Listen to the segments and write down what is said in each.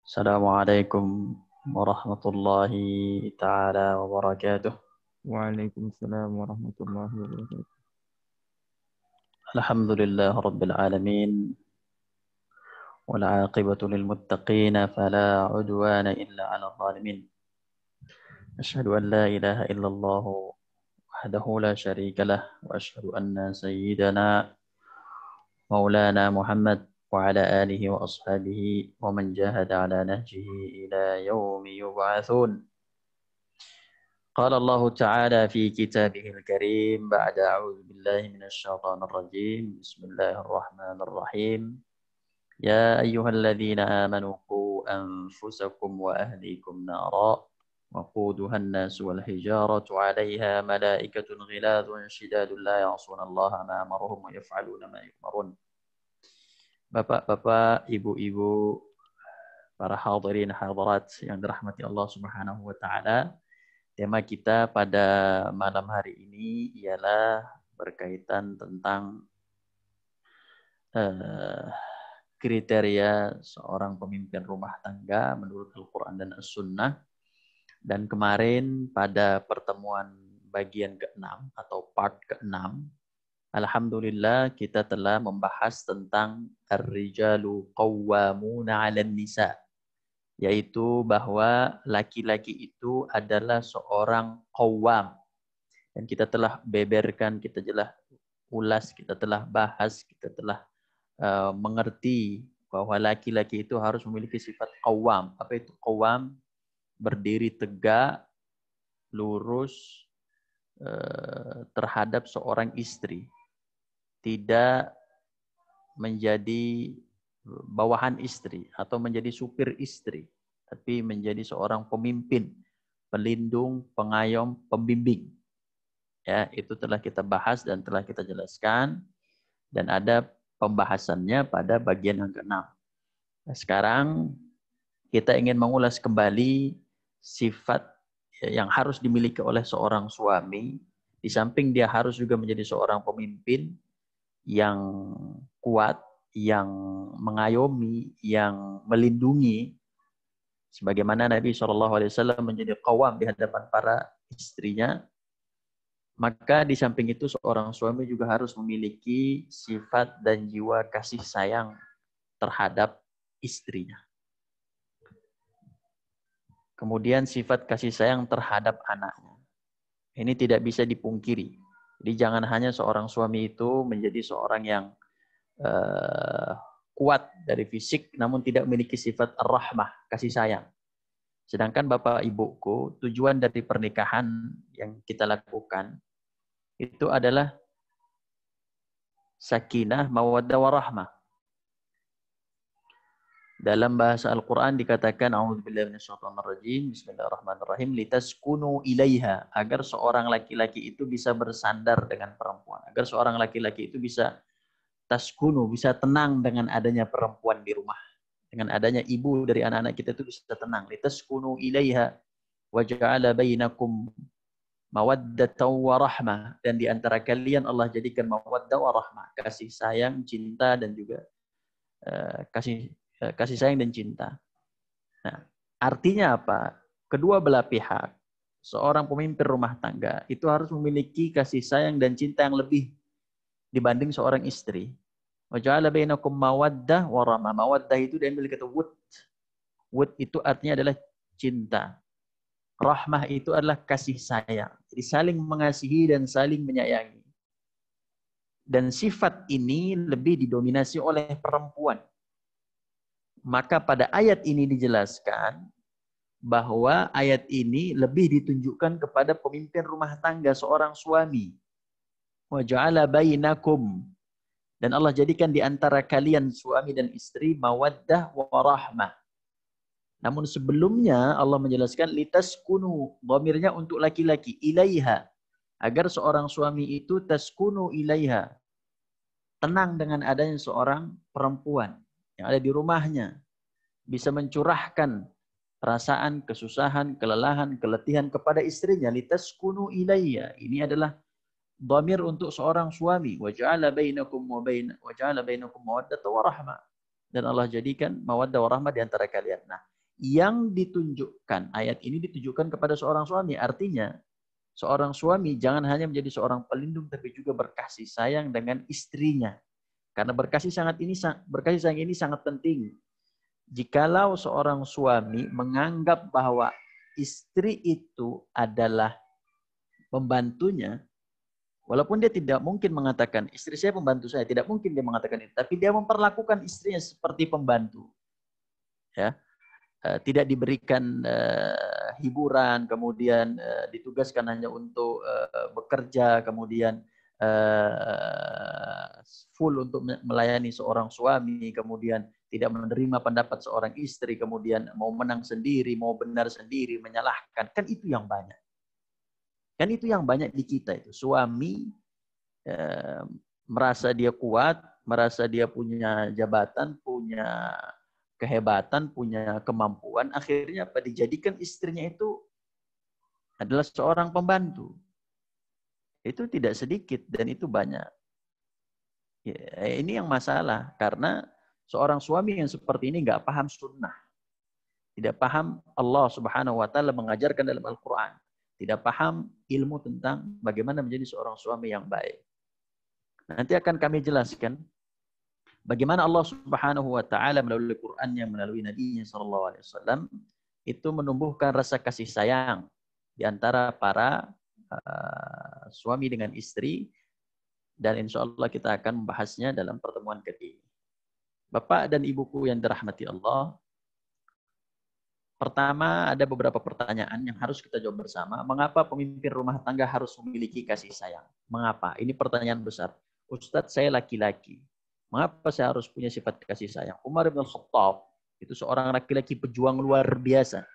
Assalamualaikum warahmatullahi taala wabarakatuh. Waalaikumsalam warahmatullahi wabarakatuh. Alhamdulillah rabbil alamin wal aqibatu lil muttaqin fala udwana illa 'alal zalimin. Asyhadu an la ilaha illallah wahdahu la syarika lah wa asyhadu anna sayyidana maulana Muhammad wa ala alihi wa ashabihi wa man jahada ala nahjihi ila yaumi yub'atsun. قال الله تعالى في كتابه الكريم بعد أعوذ بالله من الشيطان الرجيم بسم الله الرحمن الرحيم يا أيها الذين آمنوا قوا أنفسكم وأهليكم نارا وقودها الناس والحجارة عليها ملائكة غلاظ شداد لا يعصون الله ما أمرهم ويفعلون ما يؤمرون. Bapak-bapak, ibu-ibu, para hadirin hadirat yang dirahmati Allah Subhanahu wa taala. Tema kita pada malam hari ini ialah berkaitan tentang kriteria seorang pemimpin rumah tangga menurut Al-Quran dan As-Sunnah. Dan kemarin pada pertemuan bagian ke-6 atau part ke-6, alhamdulillah kita telah membahas tentang ar-rijalu qawwamuna 'alan nisa'. Yaitu bahwa laki-laki itu adalah seorang qawwam. Dan kita telah beberkan, kita telah ulas, kita telah bahas, kita telah mengerti bahwa laki-laki itu harus memiliki sifat qawwam. Apa itu qawwam? Berdiri tegak, lurus terhadap seorang istri. Tidak menjadi bawahan istri atau menjadi supir istri, tapi menjadi seorang pemimpin, pelindung, pengayom, pembimbing. Ya, itu telah kita bahas dan telah kita jelaskan dan ada pembahasannya pada bagian yang ke-6. Nah, sekarang kita ingin mengulas kembali sifat yang harus dimiliki oleh seorang suami, di samping dia harus juga menjadi seorang pemimpin yang kuat, yang mengayomi, yang melindungi, sebagaimana Nabi SAW menjadi qawwam di hadapan para istrinya. Maka di samping itu seorang suami juga harus memiliki sifat dan jiwa kasih sayang terhadap istrinya. Kemudian sifat kasih sayang terhadap anaknya. Ini tidak bisa dipungkiri. Jadi jangan hanya seorang suami itu menjadi seorang yang kuat dari fisik namun tidak memiliki sifat ar-rahmah, kasih sayang. Sedangkan Bapak Ibuku, tujuan dari pernikahan yang kita lakukan itu adalah sakinah, mawaddah, warahmah. Dalam bahasa Al-Quran dikatakan a'udzubillahi minasyaitonirrajim, bismillahirrahmanirrahim, litaskunu ilaiha, agar seorang laki-laki itu bisa bersandar dengan perempuan, agar seorang laki-laki itu bisa taskunu, bisa tenang dengan adanya perempuan di rumah. Dengan adanya ibu dari anak-anak kita itu bisa tenang. Litaskunu ilaiha wa ja'ala bainakum mawaddatan wa rahmah. Dan di antara kalian Allah jadikan mawaddah wa rahmah, kasih sayang, cinta dan juga kasih sayang dan cinta. Nah, artinya apa? Kedua belah pihak, seorang pemimpin rumah tangga itu harus memiliki kasih sayang dan cinta yang lebih dibanding seorang istri. Wa ja'ala bainakum mawaddah wa rahmah. Mawaddah itu diambil kata wud. Wud itu artinya adalah cinta. Rahmah itu adalah kasih sayang. Jadi saling mengasihi dan saling menyayangi. Dan sifat ini lebih didominasi oleh perempuan. Maka pada ayat ini dijelaskan bahwa ayat ini lebih ditunjukkan kepada pemimpin rumah tangga, seorang suami. Wa ja'ala bainakum, dan Allah jadikan di antara kalian suami dan istri mawaddah wa rahmah. Namun sebelumnya Allah menjelaskan litaskunu, dhamirnya untuk laki-laki, ilaiha, agar seorang suami itu taskunu ilaiha, tenang dengan adanya seorang perempuan yang ada di rumahnya, bisa mencurahkan perasaan, kesusahan, kelelahan, keletihan kepada istrinya. Litaskunu ilaiha, ini adalah dhamir untuk seorang suami. Wa ja'ala bainakum mawaddatan wa rahmah. Dan Allah jadikan mawaddah wa rahmah di antara kalian. Nah, yang ditunjukkan, ayat ini ditujukan kepada seorang suami. Artinya, seorang suami jangan hanya menjadi seorang pelindung, tapi juga berkasih sayang dengan istrinya. Karena berkasih sayang ini sangat penting. Jikalau seorang suami menganggap bahwa istri itu adalah pembantunya, walaupun dia tidak mungkin mengatakan, istri saya pembantu saya, tidak mungkin dia mengatakan itu, tapi dia memperlakukan istrinya seperti pembantu. Ya. Tidak diberikan hiburan, kemudian ditugaskan hanya untuk bekerja, kemudian full untuk melayani seorang suami, kemudian tidak menerima pendapat seorang istri, kemudian mau menang sendiri, mau benar sendiri, menyalahkan. Kan itu yang banyak. Kan itu yang banyak di kita itu. Suami merasa dia kuat, merasa dia punya jabatan, punya kehebatan, punya kemampuan, akhirnya apa? Dijadikan istrinya itu adalah seorang pembantu. Itu tidak sedikit dan itu banyak. Ya, ini yang masalah karena seorang suami yang seperti ini nggak paham sunnah, tidak paham Allah Subhanahu Wa Taala mengajarkan dalam Al-Quran, tidak paham ilmu tentang bagaimana menjadi seorang suami yang baik. Nanti akan kami jelaskan bagaimana Allah Subhanahu wa taala melalui Qur'annya, melalui Nabi-Nya sallallahu alaihi wasallam itu menumbuhkan rasa kasih sayang di antara para suami dengan istri, dan insya Allah kita akan membahasnya dalam pertemuan ketiga. Bapak dan Ibuku yang dirahmati Allah, pertama ada beberapa pertanyaan yang harus kita jawab bersama. Mengapa pemimpin rumah tangga harus memiliki kasih sayang? Mengapa? Ini pertanyaan besar. Ustadz, saya laki-laki. Mengapa saya harus punya sifat kasih sayang? Umar bin Khattab itu seorang laki-laki pejuang luar biasa.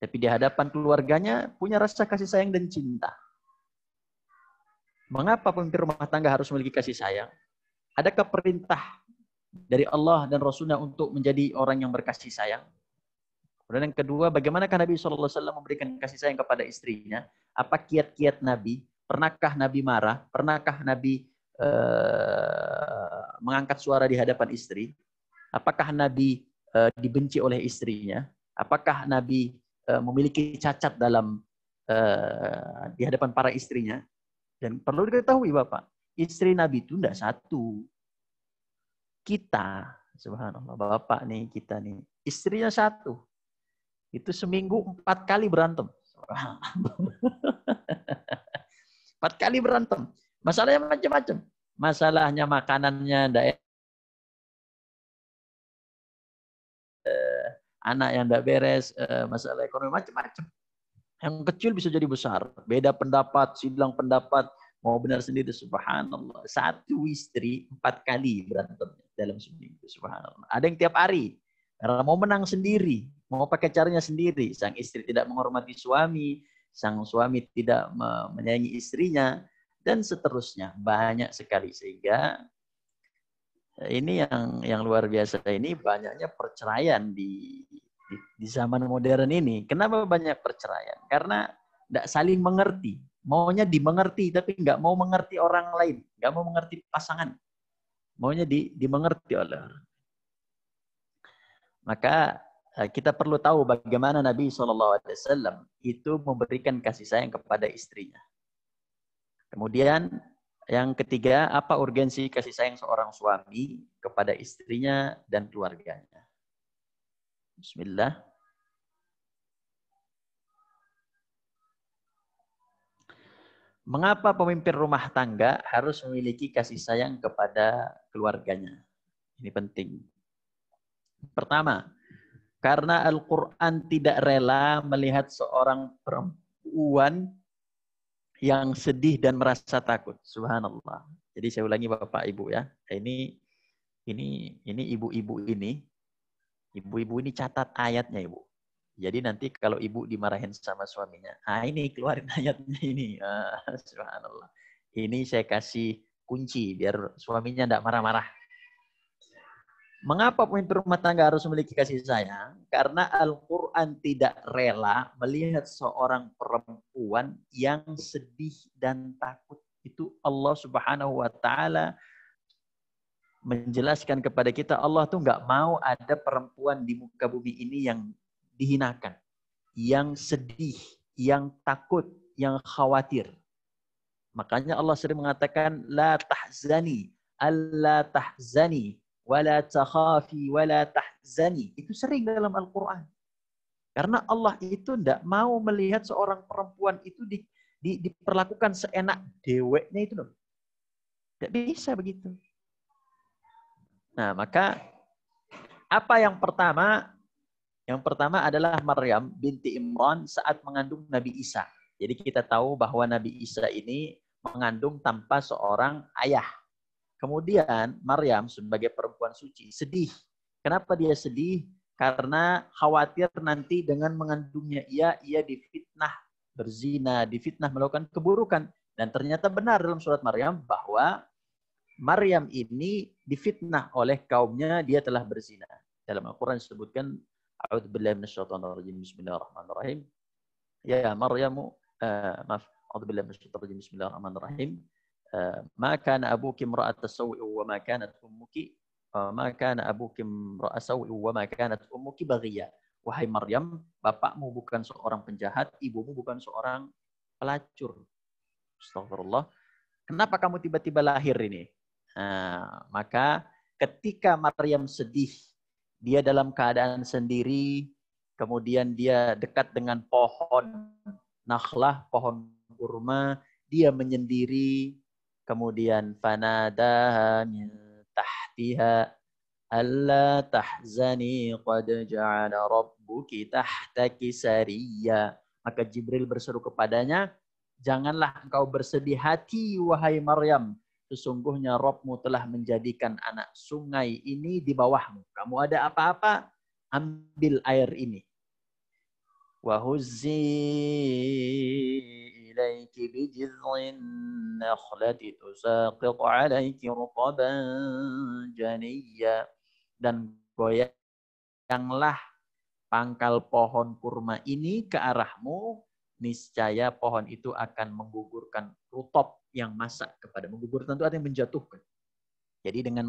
Tapi di hadapan keluarganya punya rasa kasih sayang dan cinta. Mengapa pemimpin rumah tangga harus memiliki kasih sayang? Adakah perintah dari Allah dan Rasulnya untuk menjadi orang yang berkasih sayang? Kemudian yang kedua, bagaimanakah Nabi SAW memberikan kasih sayang kepada istrinya? Apa kiat-kiat Nabi? Pernahkah Nabi marah? Pernahkah Nabi mengangkat suara di hadapan istri? Apakah Nabi dibenci oleh istrinya? Apakah Nabi memiliki cacat dalam di hadapan para istrinya? Dan perlu diketahui Bapak, istri Nabi itu tidak satu. Kita, subhanallah, Bapak nih, kita nih, istrinya satu. Itu seminggu 4 kali berantem. 4 kali berantem. Masalahnya macam-macam. Masalahnya makanannya, anak yang tidak beres, masalah ekonomi, macam-macam. Yang kecil bisa jadi besar. Beda pendapat, sidang pendapat, mau benar sendiri, subhanallah. Satu istri 4 kali berantem dalam seminggu, subhanallah. Ada yang tiap hari. Karena mau menang sendiri, mau pakai caranya sendiri. Sang istri tidak menghormati suami, sang suami tidak menyayangi istrinya, dan seterusnya. Banyak sekali. Sehingga ini yang luar biasa ini, banyaknya perceraian di zaman modern ini. Kenapa banyak perceraian? Karena tidak saling mengerti. Maunya dimengerti, tapi nggak mau mengerti orang lain. Nggak mau mengerti pasangan. Maunya dimengerti oleh orang. Maka kita perlu tahu bagaimana Nabi SAW itu memberikan kasih sayang kepada istrinya. Kemudian yang ketiga, apa urgensi kasih sayang seorang suami kepada istrinya dan keluarganya? Bismillah. Mengapa pemimpin rumah tangga harus memiliki kasih sayang kepada keluarganya? Ini penting. Pertama, karena Al-Quran tidak rela melihat seorang perempuan yang sedih dan merasa takut. Subhanallah. Jadi saya ulangi Bapak Ibu ya. Ini ibu-ibu ini. Ibu-ibu ini catat ayatnya Ibu. Jadi nanti kalau ibu dimarahin sama suaminya, ini keluarin ayatnya ini. Subhanallah. Ini saya kasih kunci biar suaminya tidak marah-marah. Mengapa pemimpin rumah tangga harus memiliki kasih sayang? Karena Al-Quran tidak rela melihat seorang perempuan yang sedih dan takut. Itu Allah Subhanahu wa Ta'ala menjelaskan kepada kita, Allah tuh nggak mau ada perempuan di muka bumi ini yang dihinakan, yang sedih, yang takut, yang khawatir. Makanya Allah sering mengatakan la tahzani, alla tahzani, wala takhafi, wala tahzani. Itu sering dalam Al-Quran. Karena Allah itu tidak mau melihat seorang perempuan itu diperlakukan seenak deweknya itu loh. Tidak bisa begitu. Nah, maka apa yang pertama? Yang pertama adalah Maryam binti Imran saat mengandung Nabi Isa. Jadi kita tahu bahwa Nabi Isa ini mengandung tanpa seorang ayah. Kemudian Maryam sebagai perempuan suci sedih. Kenapa dia sedih? Karena khawatir nanti dengan mengandungnya ia difitnah berzina, difitnah melakukan keburukan. Dan ternyata benar dalam surat Maryam bahwa Maryam ini difitnah oleh kaumnya, dia telah berzina. Dalam Al-Quran disebutkan, A'udzubillahi minasyaitonirrajim, bismillahirrahmanirrahim. Ya Maryamu, maaf, A'udzubillahi minasyaitonirrajim, bismillahirrahmanirrahim. Ma kana abuki imra'ata saw'i wa ma kanat ummuki ma kana abuki imra'a saw'i wa ma kanat ummuki baghiya. Wahai Maryam, bapakmu bukan seorang penjahat, ibumu bukan seorang pelacur. Astagfirullah. Kenapa kamu tiba-tiba lahir ini? Nah, maka ketika Maryam sedih, dia dalam keadaan sendiri, kemudian dia dekat dengan pohon nakhlah, pohon kurma, dia menyendiri, kemudian fanadaha min tahtiha alla tahzani qad ja'ala rabbuki tahtaki sariyya. Maka Jibril berseru kepadanya, janganlah engkau bersedih hati wahai Maryam, sesungguhnya Rabbmu telah menjadikan anak sungai ini di bawahmu. Kamu ada apa-apa, ambil air ini. Wahuzzi ilaiki bijiz'in nakhlati tusaqit alaiki rutaban janiyya. Dan goyanglah pangkal pohon kurma ini ke arahmu, niscaya pohon itu akan menggugurkan rutop yang masak kepada. Menggugurkan itu artinya menjatuhkan. Jadi dengan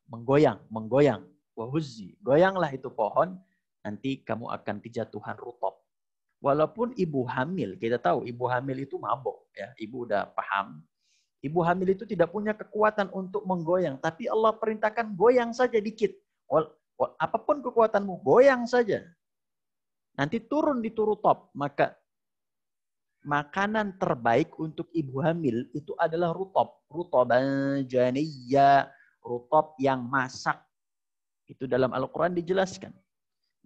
menggoyang. Wahuzzi, goyanglah itu pohon, nanti kamu akan kejatuhan rutop. Walaupun ibu hamil, kita tahu ibu hamil itu mabok, ya, ibu udah paham. Ibu hamil itu tidak punya kekuatan untuk menggoyang, tapi Allah perintahkan goyang saja dikit. Apapun kekuatanmu, goyang saja. Nanti turun di rutop, maka makanan terbaik untuk ibu hamil itu adalah rutop. Rutoban janiyya, rutop yang masak. Itu dalam Al-Quran dijelaskan.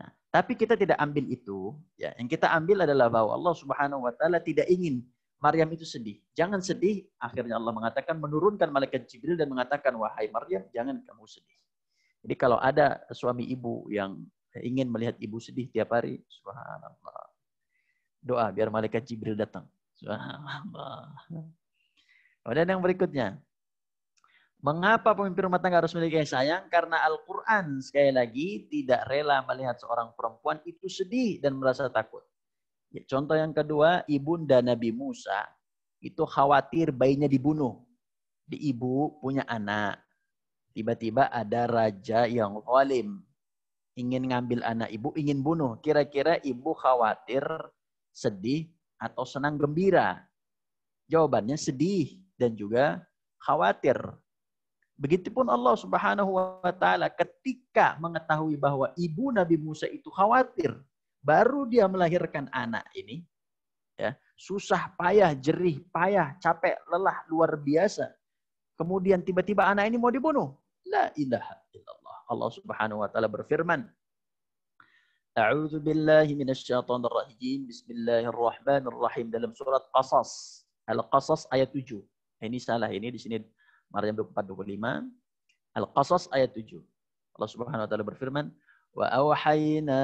Nah, tapi kita tidak ambil itu. Ya, yang kita ambil adalah bahwa Allah Subhanahu Wa Taala tidak ingin Maryam itu sedih. Jangan sedih. Akhirnya Allah mengatakan, menurunkan malaikat Jibril dan mengatakan, wahai Maryam, jangan kamu sedih. Jadi kalau ada suami ibu yang ingin melihat ibu sedih tiap hari, subhanallah, doa biar malaikat Jibril datang. Subhanallah. Kemudian yang berikutnya, mengapa pemimpin rumah tangga harus memiliki kasih sayang? Karena Al-Quran sekali lagi tidak rela melihat seorang perempuan itu sedih dan merasa takut. Ya, contoh yang kedua, ibunda Nabi Musa itu khawatir bayinya dibunuh. Ibu punya anak. Tiba-tiba ada raja yang zalim. Ingin ngambil anak ibu, ingin bunuh. Kira-kira ibu khawatir, sedih, atau senang gembira? Jawabannya sedih dan juga khawatir. Begitupun Allah Subhanahu wa Ta'ala ketika mengetahui bahwa ibu Nabi Musa itu khawatir, baru dia melahirkan anak ini, ya, susah, payah, jerih, payah, capek, lelah, luar biasa. Kemudian tiba-tiba anak ini mau dibunuh. La ilaha illallah. Allah Subhanahu wa Ta'ala berfirman, A'udzu billahi minasyaitonir rajim. Bismillahirrahmanirrahim, dalam surat Qasas. Al-Qasas ayat 7. Ini salah, ini di sini Maryam 24:25. Al-Qasas ayat 7. Allah Subhanahu wa Ta'ala berfirman, wa awhayna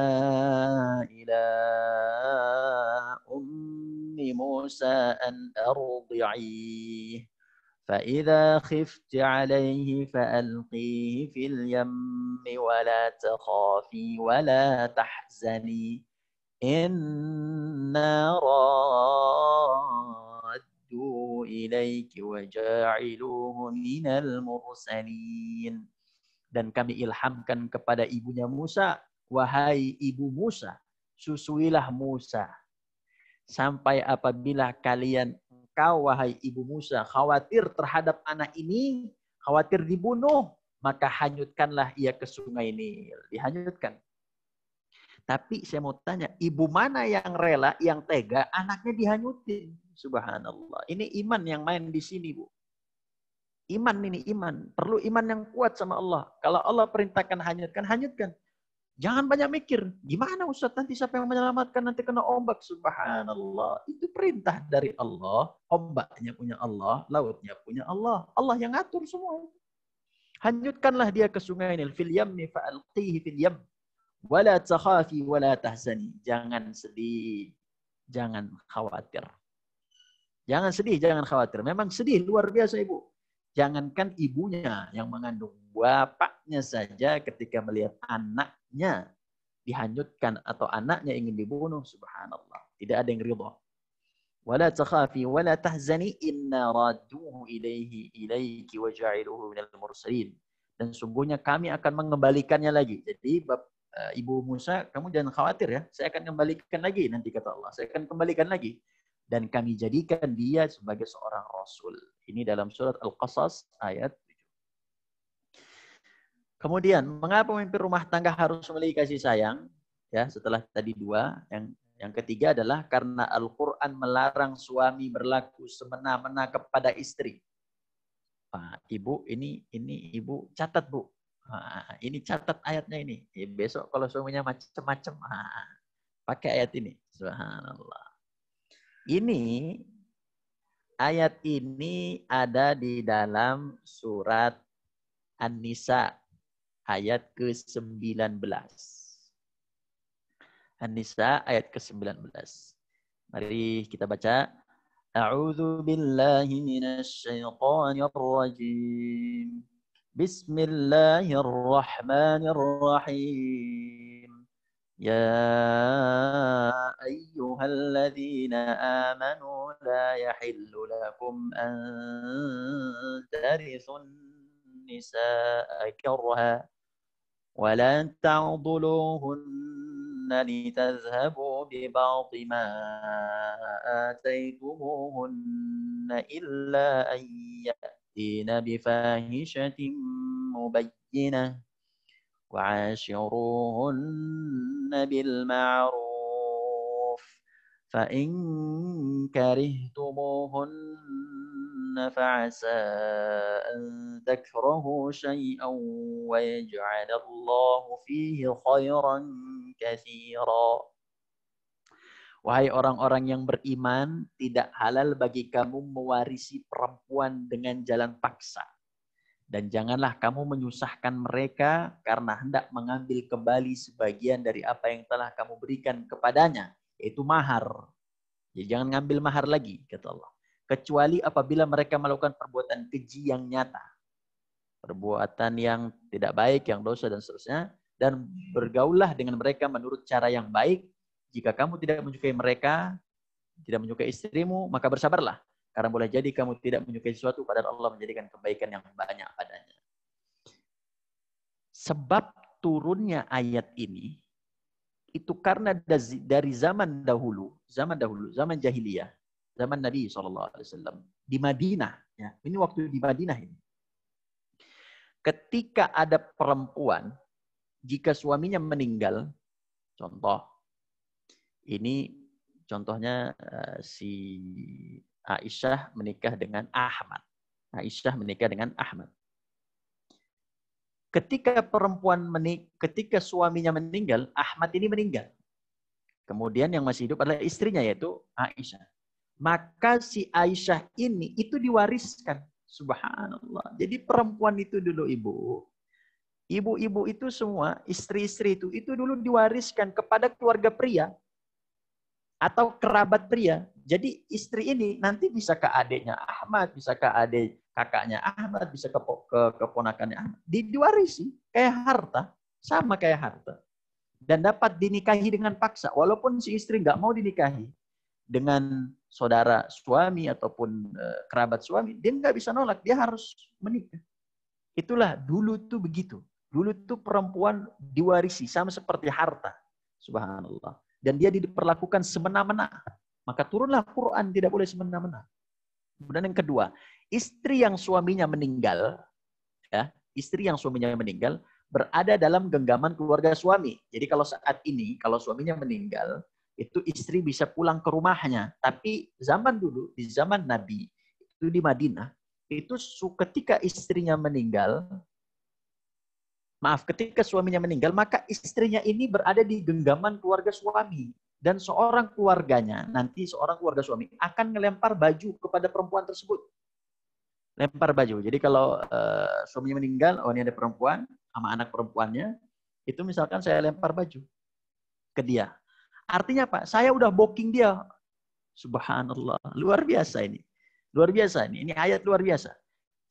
ila ummi Musa an ardi'ih. فإذا خفت عليه فألقيه في اليم ولا تخافي ولا تحزني إنا رادوا إليك وجاعلوه من المرسلين. Dan kami ilhamkan kepada ibunya Musa, wahai ibu Musa, susuilah Musa. Sampai apabila engkau wahai ibu Musa khawatir terhadap anak ini, khawatir dibunuh, maka hanyutkanlah ia ke sungai Nil. Dihanyutkan. Tapi saya mau tanya, ibu mana yang rela, yang tega, anaknya dihanyutin? Subhanallah. Ini iman yang main di sini, Bu. Iman ini, iman. Perlu iman yang kuat sama Allah. Kalau Allah perintahkan hanyutkan, hanyutkan. Jangan banyak mikir. Gimana Ustaz, nanti siapa yang menyelamatkan, nanti kena ombak. Subhanallah. Itu perintah dari Allah. Ombaknya punya Allah, lautnya punya Allah. Allah yang ngatur semua. Hanyutkanlah dia ke sungai Nil. Fil yammi fa'alqihi fil yam. Wala takhafi wala tahzani. Jangan sedih. Jangan khawatir. Jangan sedih, jangan khawatir. Memang sedih, luar biasa Ibu. Jangankan ibunya yang mengandung, bapaknya saja ketika melihat anaknya dihanyutkan atau anaknya ingin dibunuh, subhanallah. Tidak ada yang ridha. Wala takhafi wala tahzani inna radduhu ilaiki wa ja'iluhu minal mursalin. Dan sungguhnya kami akan mengembalikannya lagi. Jadi Ibu Musa, kamu jangan khawatir ya. Saya akan kembalikan lagi nanti kata Allah. Saya akan kembalikan lagi. Dan kami jadikan dia sebagai seorang rasul. Ini dalam surat Al-Qasas ayat 7. Kemudian, mengapa pemimpin rumah tangga harus memiliki kasih sayang? Ya, setelah tadi 2, yang ketiga adalah karena Al-Qur'an melarang suami berlaku semena-mena kepada istri. Pak, Ibu, ini Ibu catat, Bu. Nah, ini catat ayatnya ini. Besok kalau suaminya macam-macam, pakai ayat ini. Subhanallah. Ini ayat ini ada di dalam surat An-Nisa ayat ke-19. An-Nisa ayat ke-19. Mari kita baca. A'udzu billahi minasy syaithanir rajim. Bismillahirrahmanirrahim. يا أيها الذين آمنوا لا يحل لكم أن ترثوا النساء كرها ولا تعضلوهن لتذهبوا ببعض ما آتيتموهن إلا أن يأتين بفاحشة مبينة وعاشروهن بالمعروف فإن كرهتموهن فعسى أن تكرهوا شيئا ويجعل الله فيه خيرا كثيرا. Wahai orang-orang yang beriman, tidak halal bagi kamu mewarisi perempuan dengan jalan paksa. Dan janganlah kamu menyusahkan mereka karena hendak mengambil kembali sebagian dari apa yang telah kamu berikan kepadanya, yaitu mahar. Jadi jangan ngambil mahar lagi, kata Allah. Kecuali apabila mereka melakukan perbuatan keji yang nyata. Perbuatan yang tidak baik, yang dosa dan seterusnya. Dan bergaullah dengan mereka menurut cara yang baik. Jika kamu tidak menyukai mereka, tidak menyukai istrimu, maka bersabarlah. Karena boleh jadi kamu tidak menyukai sesuatu padahal Allah menjadikan kebaikan yang banyak padanya. Sebab turunnya ayat ini itu karena dari zaman dahulu, zaman jahiliyah, zaman Nabi SAW di Madinah. Ya, ini waktu di Madinah ini. Ketika ada perempuan, jika suaminya meninggal, contohnya si Aisyah menikah dengan Ahmad. Ketika ketika suaminya meninggal, Ahmad ini meninggal. Kemudian yang masih hidup adalah istrinya yaitu Aisyah. Maka si Aisyah ini itu diwariskan. Subhanallah. Jadi perempuan itu dulu ibu-ibu itu semua, istri-istri itu dulu diwariskan kepada keluarga pria atau kerabat pria. Jadi istri ini nanti bisa ke adiknya Ahmad, bisa ke adik kakaknya Ahmad, bisa ke keponakannya Ahmad. Diwarisi kayak harta, sama kayak harta. Dan dapat dinikahi dengan paksa. Walaupun si istri nggak mau dinikahi dengan saudara suami ataupun kerabat suami, dia nggak bisa nolak, dia harus menikah. Itulah dulu tuh begitu. Dulu itu perempuan diwarisi sama seperti harta. Subhanallah. Dan dia diperlakukan semena-mena. Maka turunlah Quran, tidak boleh semena-mena. Kemudian yang kedua, istri yang suaminya meninggal, ya, istri yang suaminya meninggal berada dalam genggaman keluarga suami. Jadi kalau saat ini, kalau suaminya meninggal, itu istri bisa pulang ke rumahnya. Tapi zaman dulu, di zaman Nabi, itu di Madinah, itu ketika istrinya meninggal, ketika suaminya meninggal, maka istrinya ini berada di genggaman keluarga suami. Dan seorang keluarganya, nanti seorang keluarga suami, akan melempar baju kepada perempuan tersebut. Lempar baju. Jadi kalau suaminya meninggal, oh ini ada perempuan, sama anak perempuannya, itu misalkan saya lempar baju ke dia. Artinya apa? Saya udah booking dia. Subhanallah. Luar biasa ini. Luar biasa ini. Ini ayat luar biasa.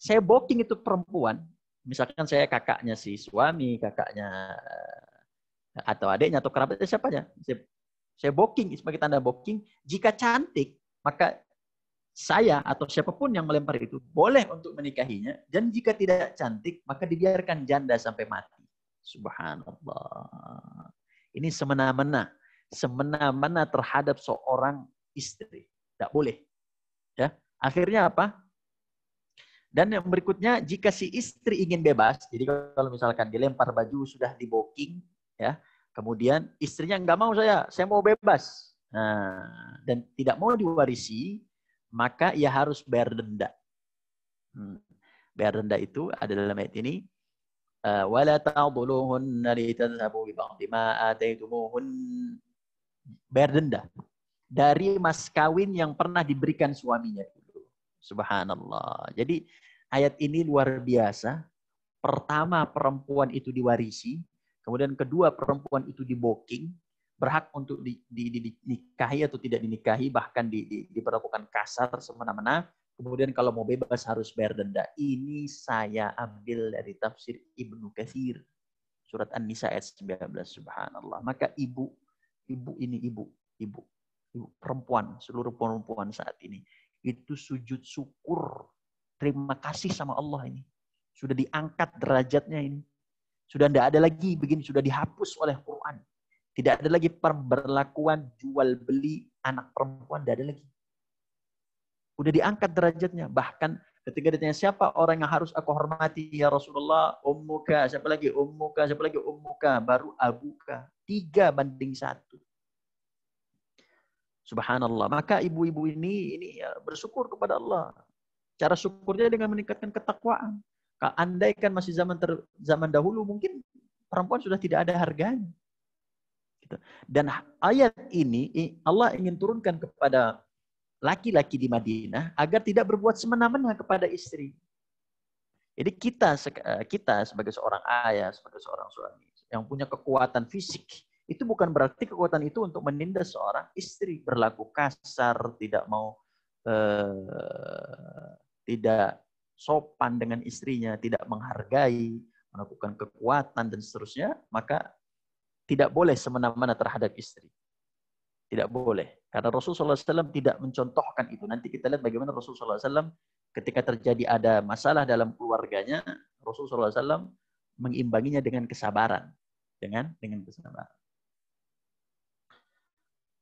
Saya booking itu perempuan. Misalkan saya kakaknya si suami, kakaknya atau adiknya atau kerabatnya siapanya. Saya booking sebagai tanda booking. Jika cantik, maka saya atau siapapun yang melempar itu boleh untuk menikahinya. Dan jika tidak cantik, maka dibiarkan janda sampai mati. Subhanallah. Ini semena-mena. Semena-mena terhadap seorang istri. Tidak boleh. Ya. Akhirnya apa? Dan yang berikutnya, jika si istri ingin bebas, jadi kalau misalkan dilempar baju sudah di booking, ya, kemudian istrinya nggak mau saya mau bebas, nah, dan tidak mau diwarisi, maka ia harus bayar denda. Bayar denda itu ada dalam ayat ini. Wala ta'dhuluhunna litadhhabu bi ba'di ma ataitumuhun. Bayar denda dari mas kawin yang pernah diberikan suaminya dulu. Subhanallah. Jadi ayat ini luar biasa. Pertama, perempuan itu diwarisi. Kemudian kedua, perempuan itu diboking. Berhak untuk dinikahi atau tidak dinikahi. Bahkan diperlakukan kasar semena-mena. Kemudian kalau mau bebas harus bayar denda. Ini saya ambil dari tafsir Ibnu Katsir. Surat An-Nisa ayat 19. Subhanallah. Maka ibu perempuan, seluruh perempuan saat ini itu sujud syukur, terima kasih sama Allah ini. Sudah diangkat derajatnya ini. Sudah tidak ada lagi begini, sudah dihapus oleh Quran. Tidak ada lagi perberlakuan jual beli anak perempuan, tidak ada lagi. Sudah diangkat derajatnya. Bahkan ketika ditanya siapa orang yang harus aku hormati ya Rasulullah, ummuka, siapa lagi ummuka, siapa lagi ummuka, baru abuka. 3:1. Subhanallah. Maka ibu-ibu ini ya, bersyukur kepada Allah. Cara syukurnya dengan meningkatkan ketakwaan. Andaikan masih zaman dahulu mungkin perempuan sudah tidak ada harganya. Gitu. Dan ayat ini Allah ingin turunkan kepada laki-laki di Madinah agar tidak berbuat semena-mena kepada istri. Jadi kita sebagai seorang ayah, sebagai seorang suami yang punya kekuatan fisik, itu bukan berarti kekuatan itu untuk menindas seorang istri, berlaku kasar, tidak mau tidak sopan dengan istrinya, tidak menghargai, melakukan kekuatan dan seterusnya, maka tidak boleh semena-mena terhadap istri. Tidak boleh. Karena Rasulullah SAW tidak mencontohkan itu. Nanti kita lihat bagaimana Rasulullah SAW ketika terjadi ada masalah dalam keluarganya, Rasulullah SAW mengimbanginya dengan kesabaran. Dengan kesabaran.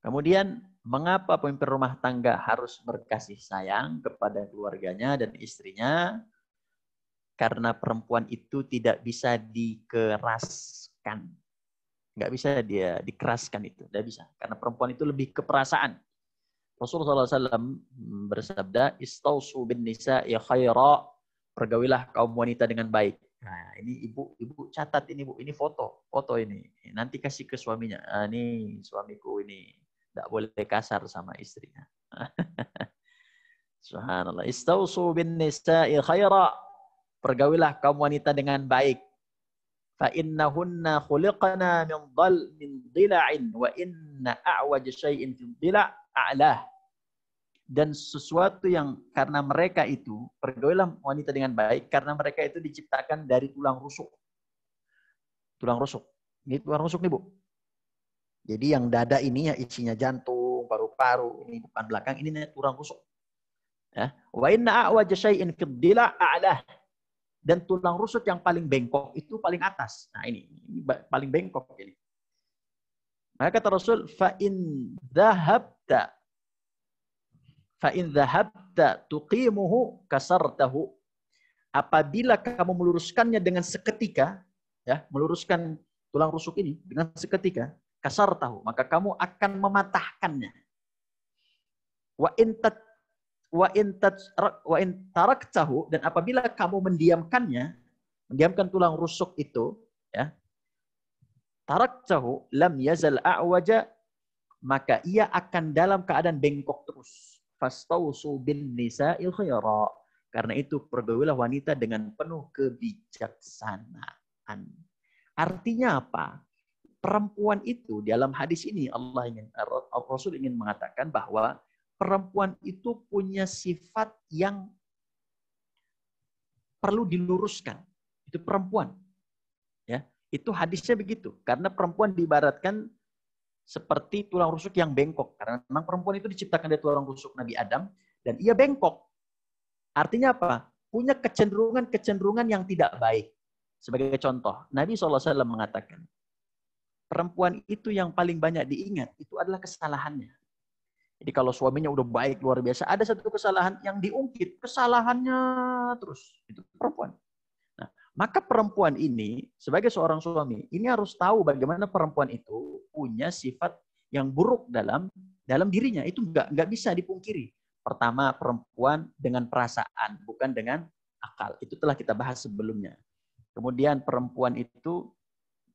Kemudian, mengapa pemimpin rumah tangga harus berkasih sayang kepada keluarganya dan istrinya? Karena perempuan itu tidak bisa dikeraskan. Nggak bisa dia dikeraskan itu. Nggak bisa. Karena perempuan itu lebih ke perasaan. Rasulullah SAW bersabda, Istausu bin nisa'i khaira. Pergaulilah kaum wanita dengan baik. Nah, ini ibu catat ini Bu, ini foto ini. Nanti kasih ke suaminya. Ini suamiku ini. Tidak boleh kasar sama istrinya. Subhanallah. Istausu bin nisa'i khaira. Pergaulilah kaum wanita dengan baik. Fa innahunna khuliqna min dhila'in wa inna a'waj syai'in fil dhila' a'lah. Dan sesuatu yang karena mereka itu, pergaulilah wanita dengan baik karena mereka itu diciptakan dari tulang rusuk. Tulang rusuk. Ini tulang rusuk nih, Bu. Jadi yang dada ini ya isinya jantung, paru-paru, ini depan belakang ini tulang rusuk. Ya. Wa inna a'waj syai'in fid dhila' a'lah. dan tulang rusuk yang paling bengkok itu paling atas. Nah ini paling bengkok ini. Maka kata Rasul, fa'in dhahabta tuqimuhu kasartahu. Apabila kamu meluruskannya dengan seketika, ya, meluruskan tulang rusuk ini dengan seketika, kasartahu, maka kamu akan mematahkannya. Wa in taraktahu, dan apabila kamu mendiamkan tulang rusuk itu, ya, taraktahu lam yazal a'waja, maka ia akan dalam keadaan bengkok terus. Fastausu bin nisa'il khayra. Karena itu pergaulilah wanita dengan penuh kebijaksanaan. Artinya apa? Perempuan itu dalam hadis ini Rasul ingin mengatakan bahwa perempuan itu punya sifat yang perlu diluruskan. Itu perempuan. Ya, itu hadisnya begitu. Karena perempuan diibaratkan seperti tulang rusuk yang bengkok. Karena memang perempuan itu diciptakan dari tulang rusuk Nabi Adam dan ia bengkok. Artinya apa? Punya kecenderungan yang tidak baik. Sebagai contoh, Nabi SAW mengatakan, perempuan itu yang paling banyak diingat, itu adalah kesalahannya. Jadi kalau suaminya udah baik, luar biasa, ada satu kesalahan yang diungkit, kesalahannya terus. Itu perempuan. Nah, maka perempuan ini, sebagai seorang suami, ini harus tahu bagaimana perempuan itu punya sifat yang buruk dalam dirinya. Itu nggak bisa dipungkiri. Pertama, perempuan dengan perasaan, bukan dengan akal. Itu telah kita bahas sebelumnya. Kemudian perempuan itu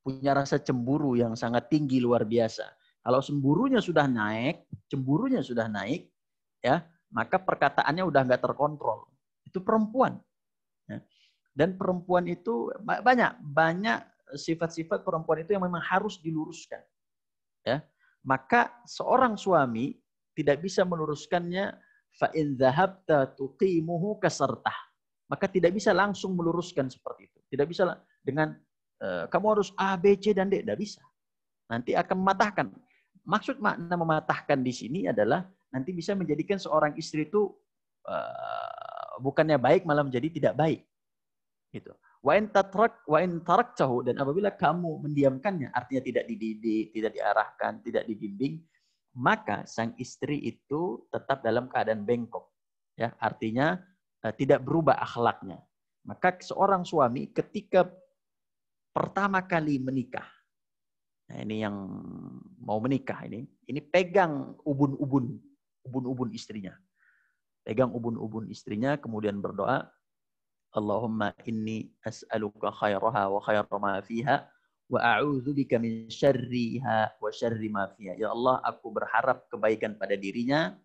punya rasa cemburu yang sangat tinggi, luar biasa. Kalau cemburunya sudah naik, ya, maka perkataannya udah nggak terkontrol. Itu perempuan. Ya. Dan perempuan itu banyak sifat-sifat perempuan itu yang memang harus diluruskan. Ya. Maka seorang suami tidak bisa meluruskannya. Fa'in dhahabta tuqimuhu kasartah. Maka tidak bisa langsung meluruskan seperti itu. Tidak bisa dengan kamu harus A, B, C, dan D. Tidak bisa. Nanti akan mematahkan. Maksud makna mematahkan di sini adalah nanti bisa menjadikan seorang istri itu bukannya baik, malah menjadi tidak baik. Gitu. Wa in taraktahu, dan apabila kamu mendiamkannya, artinya tidak dididik, tidak diarahkan, tidak dibimbing, maka sang istri itu tetap dalam keadaan bengkok. Ya, artinya tidak berubah akhlaknya. Maka seorang suami ketika pertama kali menikah, nah ini yang mau menikah ini pegang ubun-ubun istrinya. Pegang ubun-ubun istrinya, kemudian berdoa, Allahumma inni as'aluka khairaha wa khaira ma fiha wa a'udzubika min syarriha wa syarri ma fiha. Ya Allah, aku berharap kebaikan pada dirinya.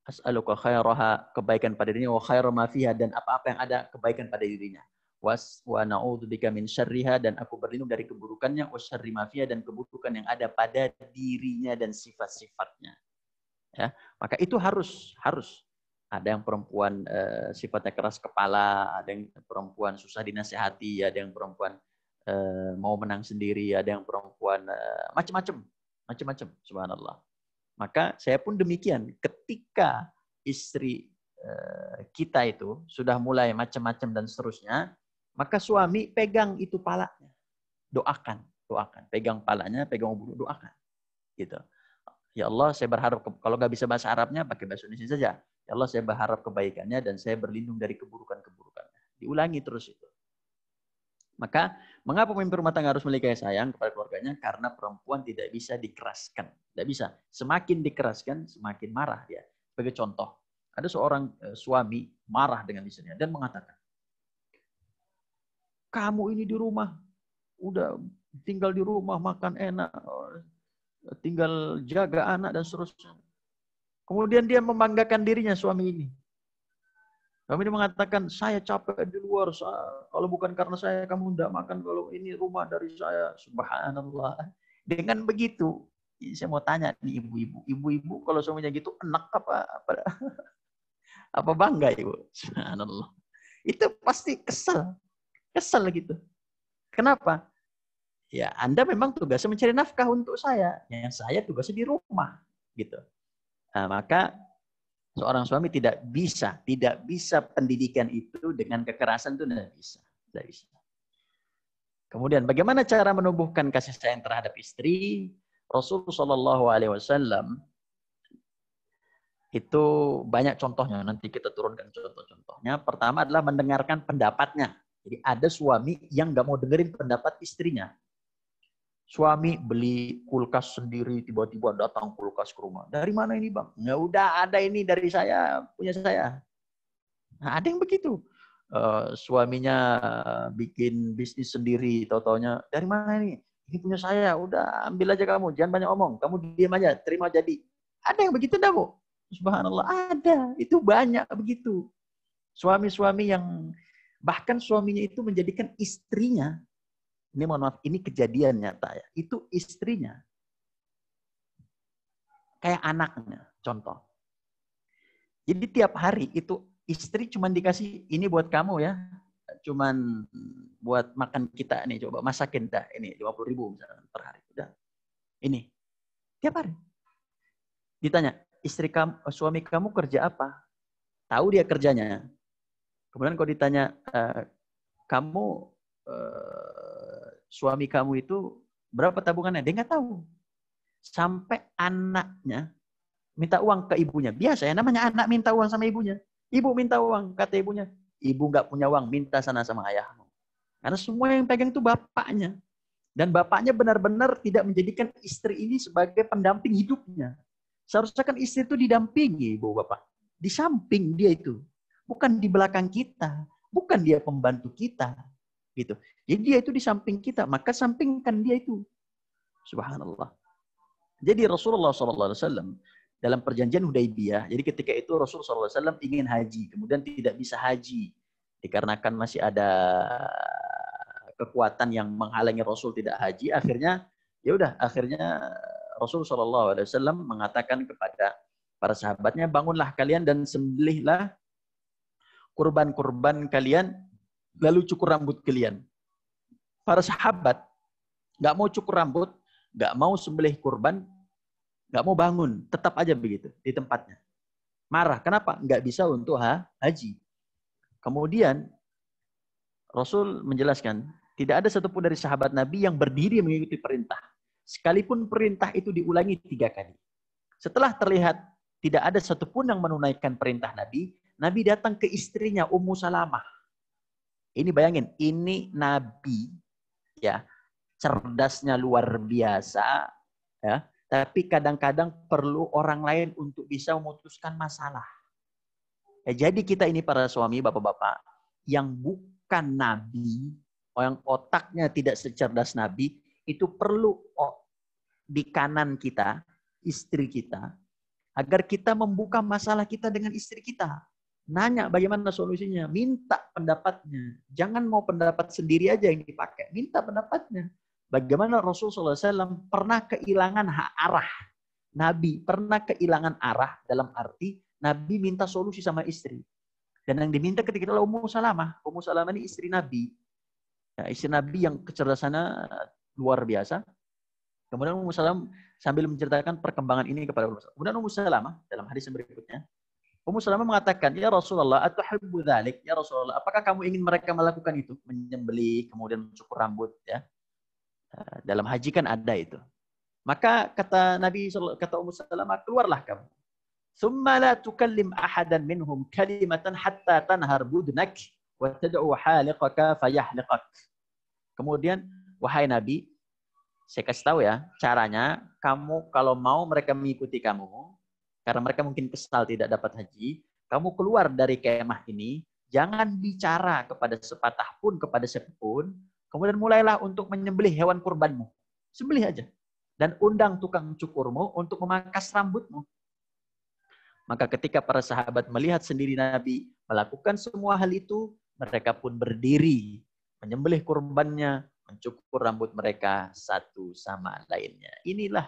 As'aluka khairaha, kebaikan pada dirinya, wa khaira ma fiha, dan apa-apa yang ada kebaikan pada dirinya. Wa na'udzubika min syarriha, dan aku berlindung dari keburukannya, wa syarri ma fiha, dan keburukan yang ada pada dirinya dan sifat-sifatnya. Ya, maka itu harus. Ada yang perempuan sifatnya keras kepala, ada yang perempuan susah dinasihati, ada yang perempuan mau menang sendiri, ada yang perempuan macam-macam, subhanallah. Maka saya pun demikian, ketika istri kita itu sudah mulai macam-macam dan seterusnya, maka suami pegang itu palanya, doakan, pegang palanya, pegang ubun, doakan, gitu. Ya Allah, saya berharap, kalau nggak bisa bahasa Arabnya, pakai bahasa Indonesia saja. Ya Allah, saya berharap kebaikannya dan saya berlindung dari keburukan-keburukannya. Diulangi terus itu. Maka, mengapa pemimpin rumah tangga harus memiliki sayang kepada keluarganya? Karena perempuan tidak bisa dikeraskan. Tidak bisa. Semakin dikeraskan, semakin marah dia. Sebagai contoh, ada seorang suami marah dengan istrinya dan mengatakan, kamu ini di rumah, udah tinggal di rumah, makan enak, tinggal jaga anak dan seterusnya. Kemudian dia membanggakan dirinya, suami ini. Kami mengatakan, saya capek di luar. Kalau bukan karena saya, kamu tidak makan. Kalau ini rumah dari saya. Subhanallah. Dengan begitu, saya mau tanya nih ibu-ibu. Ibu-ibu kalau suaminya gitu, enak apa bangga ibu? Subhanallah. Itu pasti kesel. Kesel gitu. Kenapa? Ya, Anda memang tugasnya mencari nafkah untuk saya. Yang saya tugasnya di rumah. Gitu. Nah, maka Seorang suami tidak bisa pendidikan itu dengan kekerasan itu tidak bisa. Tidak bisa. Kemudian bagaimana cara menumbuhkan kasih sayang terhadap istri? Rasulullah Shallallahu Alaihi Wasallam itu banyak contohnya. Nanti kita turunkan contoh-contohnya. Pertama adalah mendengarkan pendapatnya. Jadi ada suami yang nggak mau dengerin pendapat istrinya. Suami beli kulkas sendiri, tiba-tiba datang kulkas ke rumah. Dari mana ini bang? Ya udah ada ini dari saya, punya saya. Nah, ada yang begitu. Suaminya bikin bisnis sendiri, tau-taunya dari mana ini? Ini punya saya, udah ambil aja kamu, jangan banyak omong. Kamu diam aja, terima jadi. Ada yang begitu enggak, Bu? Subhanallah, ada. Itu banyak begitu. Suami-suami yang bahkan suaminya itu menjadikan istrinya, ini mohon maaf, ini kejadian nyata ya. Itu istrinya kayak anaknya, contoh. Jadi tiap hari itu istri cuma dikasih ini buat kamu ya. Cuman buat makan kita nih, coba masakin dah ini 50.000 misalnya per hari. Udah. Ini. Tiap hari. Ditanya, suami kamu kerja apa? Tahu dia kerjanya. Kemudian kalau ditanya, suami kamu itu berapa tabungannya? Dia nggak tahu. Sampai anaknya minta uang ke ibunya. Biasa ya, namanya anak minta uang sama ibunya. Ibu minta uang, kata ibunya. Ibu nggak punya uang, minta sana sama ayahmu. Karena semua yang pegang itu bapaknya. Dan bapaknya benar-benar tidak menjadikan istri ini sebagai pendamping hidupnya. Seharusnya kan istri itu didampingi, ibu bapak. Di samping dia itu. Bukan di belakang kita. Bukan dia pembantu kita. Gitu. Jadi dia itu di samping kita. Maka sampingkan dia itu. Subhanallah. Jadi Rasulullah SAW dalam perjanjian Hudaibiyah, jadi ketika itu Rasulullah SAW ingin haji, kemudian tidak bisa haji dikarenakan masih ada kekuatan yang menghalangi Rasul tidak haji. Akhirnya Rasulullah SAW mengatakan kepada para sahabatnya, bangunlah kalian dan sembelihlah kurban-kurban kalian, lalu cukur rambut kalian. Para sahabat nggak mau cukur rambut, nggak mau sembelih kurban, nggak mau bangun, tetap aja begitu di tempatnya. Marah, kenapa? Nggak bisa untuk haji. Kemudian Rasul menjelaskan, tidak ada satupun dari sahabat Nabi yang berdiri mengikuti perintah. Sekalipun perintah itu diulangi 3 kali. Setelah terlihat tidak ada satupun yang menunaikan perintah Nabi, Nabi datang ke istrinya Ummu Salamah. Ini bayangin, ini Nabi ya, cerdasnya luar biasa ya. Tapi kadang-kadang perlu orang lain untuk bisa memutuskan masalah. Ya, jadi kita ini para suami, bapak-bapak, yang bukan Nabi, yang otaknya tidak secerdas Nabi, itu perlu di kanan kita, istri kita, agar kita membuka masalah kita dengan istri kita. Nanya bagaimana solusinya, minta pendapatnya. Jangan mau pendapat sendiri aja yang dipakai, minta pendapatnya. Bagaimana Rasulullah SAW pernah kehilangan arah. Nabi pernah kehilangan arah dalam arti Nabi minta solusi sama istri. Dan yang diminta ketika itu Ummu Salamah. Ummu Salamah ini istri Nabi. Ya, istri Nabi yang kecerdasannya luar biasa. Kemudian Ummu Salamah sambil menceritakan perkembangan ini kepada Ummu Salamah. Kemudian Ummu Salamah dalam hadis yang berikutnya, Ummu Salamah mengatakan, "Ya Rasulullah, atuhibbu dzalik?" Ya Rasulullah, apakah kamu ingin mereka melakukan itu? Menyembelih, kemudian mencukur rambut ya. Dalam haji kan ada itu. Maka kata Nabi, kata Ummu Salamah, keluarlah kamu. Thumma la tukallim ahadan minhum kalimatan hatta tanhar budnak wa tad'u haliqaka fayahliqak. Kemudian, wahai Nabi, saya kasih tahu ya, caranya kamu kalau mau mereka mengikuti kamu, karena mereka mungkin kesal tidak dapat haji, kamu keluar dari kemah ini, jangan bicara kepada sepatah pun, kepada siapapun, kemudian mulailah untuk menyembelih hewan kurbanmu. Sembelih aja. Dan undang tukang cukurmu untuk memangkas rambutmu. Maka ketika para sahabat melihat sendiri Nabi melakukan semua hal itu, mereka pun berdiri, menyembelih kurbannya, mencukur rambut mereka satu sama lainnya. Inilah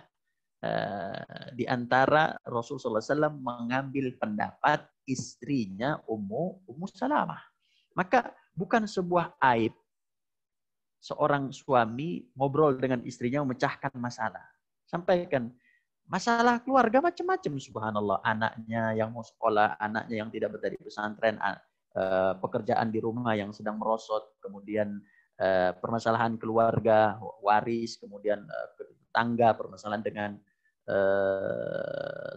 di antara Rasulullah SAW mengambil pendapat istrinya Ummu Salamah. Maka bukan sebuah aib seorang suami ngobrol dengan istrinya memecahkan masalah. Sampaikan, Masalah keluarga macam-macam, subhanallah. Anaknya yang mau sekolah, anaknya yang tidak betah di pesantren, pekerjaan di rumah yang sedang merosot, kemudian permasalahan keluarga, waris, kemudian tetangga, permasalahan dengan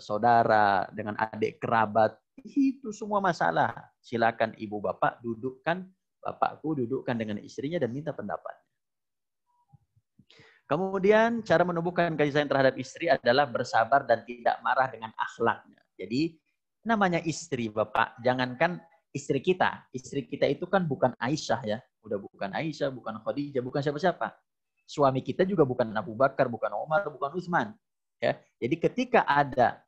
saudara, dengan adik kerabat. Itu semua masalah. Silakan ibu bapak dudukkan, bapakku dudukkan dengan istrinya dan minta pendapat. Kemudian cara menumbuhkan kasih sayang terhadap istri adalah bersabar dan tidak marah dengan akhlaknya. Jadi namanya istri, Bapak, jangankan istri kita. Istri kita itu kan bukan Aisyah ya. Udah bukan Aisyah, bukan Khadijah, bukan siapa-siapa. Suami kita juga bukan Abu Bakar, bukan Umar, bukan Utsman. Ya. Jadi ketika ada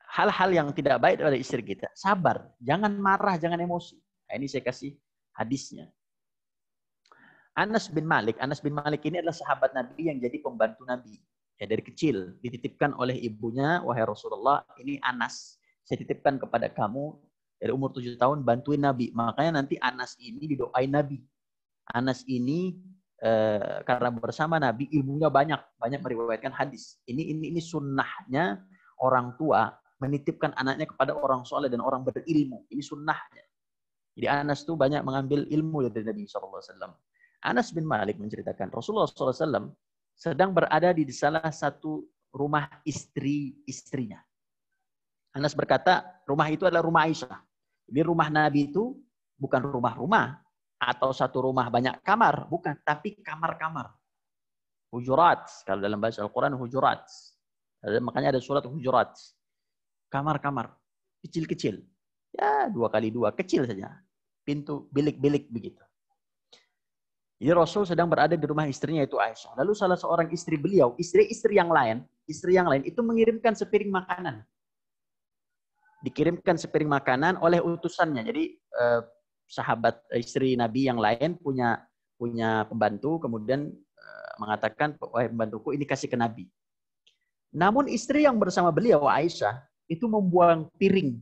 hal-hal yang tidak baik dari istri kita, sabar, jangan marah, jangan emosi. Nah, ini saya kasih hadisnya. Anas bin Malik ini adalah sahabat Nabi yang jadi pembantu Nabi. Ya, dari kecil dititipkan oleh ibunya, wahai Rasulullah, ini Anas, saya titipkan kepada kamu dari umur 7 tahun bantuin Nabi. Makanya nanti Anas ini didoain Nabi. Anas ini karena bersama Nabi ilmunya banyak meriwayatkan hadis. Ini sunnahnya orang tua menitipkan anaknya kepada orang soleh dan orang berilmu. Ini sunnahnya. Jadi Anas tuh banyak mengambil ilmu dari Nabi SAW. Anas bin Malik menceritakan Rasulullah SAW sedang berada di salah satu rumah istrinya. Anas berkata, rumah itu adalah rumah Aisyah. Jadi rumah Nabi itu bukan rumah-rumah atau satu rumah banyak kamar, bukan, tapi kamar-kamar. Hujurat, kalau dalam bahasa Al-Quran hujurat. Makanya ada surat hujurat. Kamar-kamar, kecil-kecil. Ya 2x2, kecil saja. Pintu, bilik-bilik begitu. Jadi Rasul sedang berada di rumah istrinya itu Aisyah. Lalu salah seorang istri beliau, istri yang lain itu mengirimkan sepiring makanan. Dikirimkan sepiring makanan oleh utusannya. Jadi sahabat istri Nabi yang lain punya pembantu, kemudian mengatakan, wahai pembantuku ini kasih ke Nabi. Namun istri yang bersama beliau Aisyah itu membuang piring.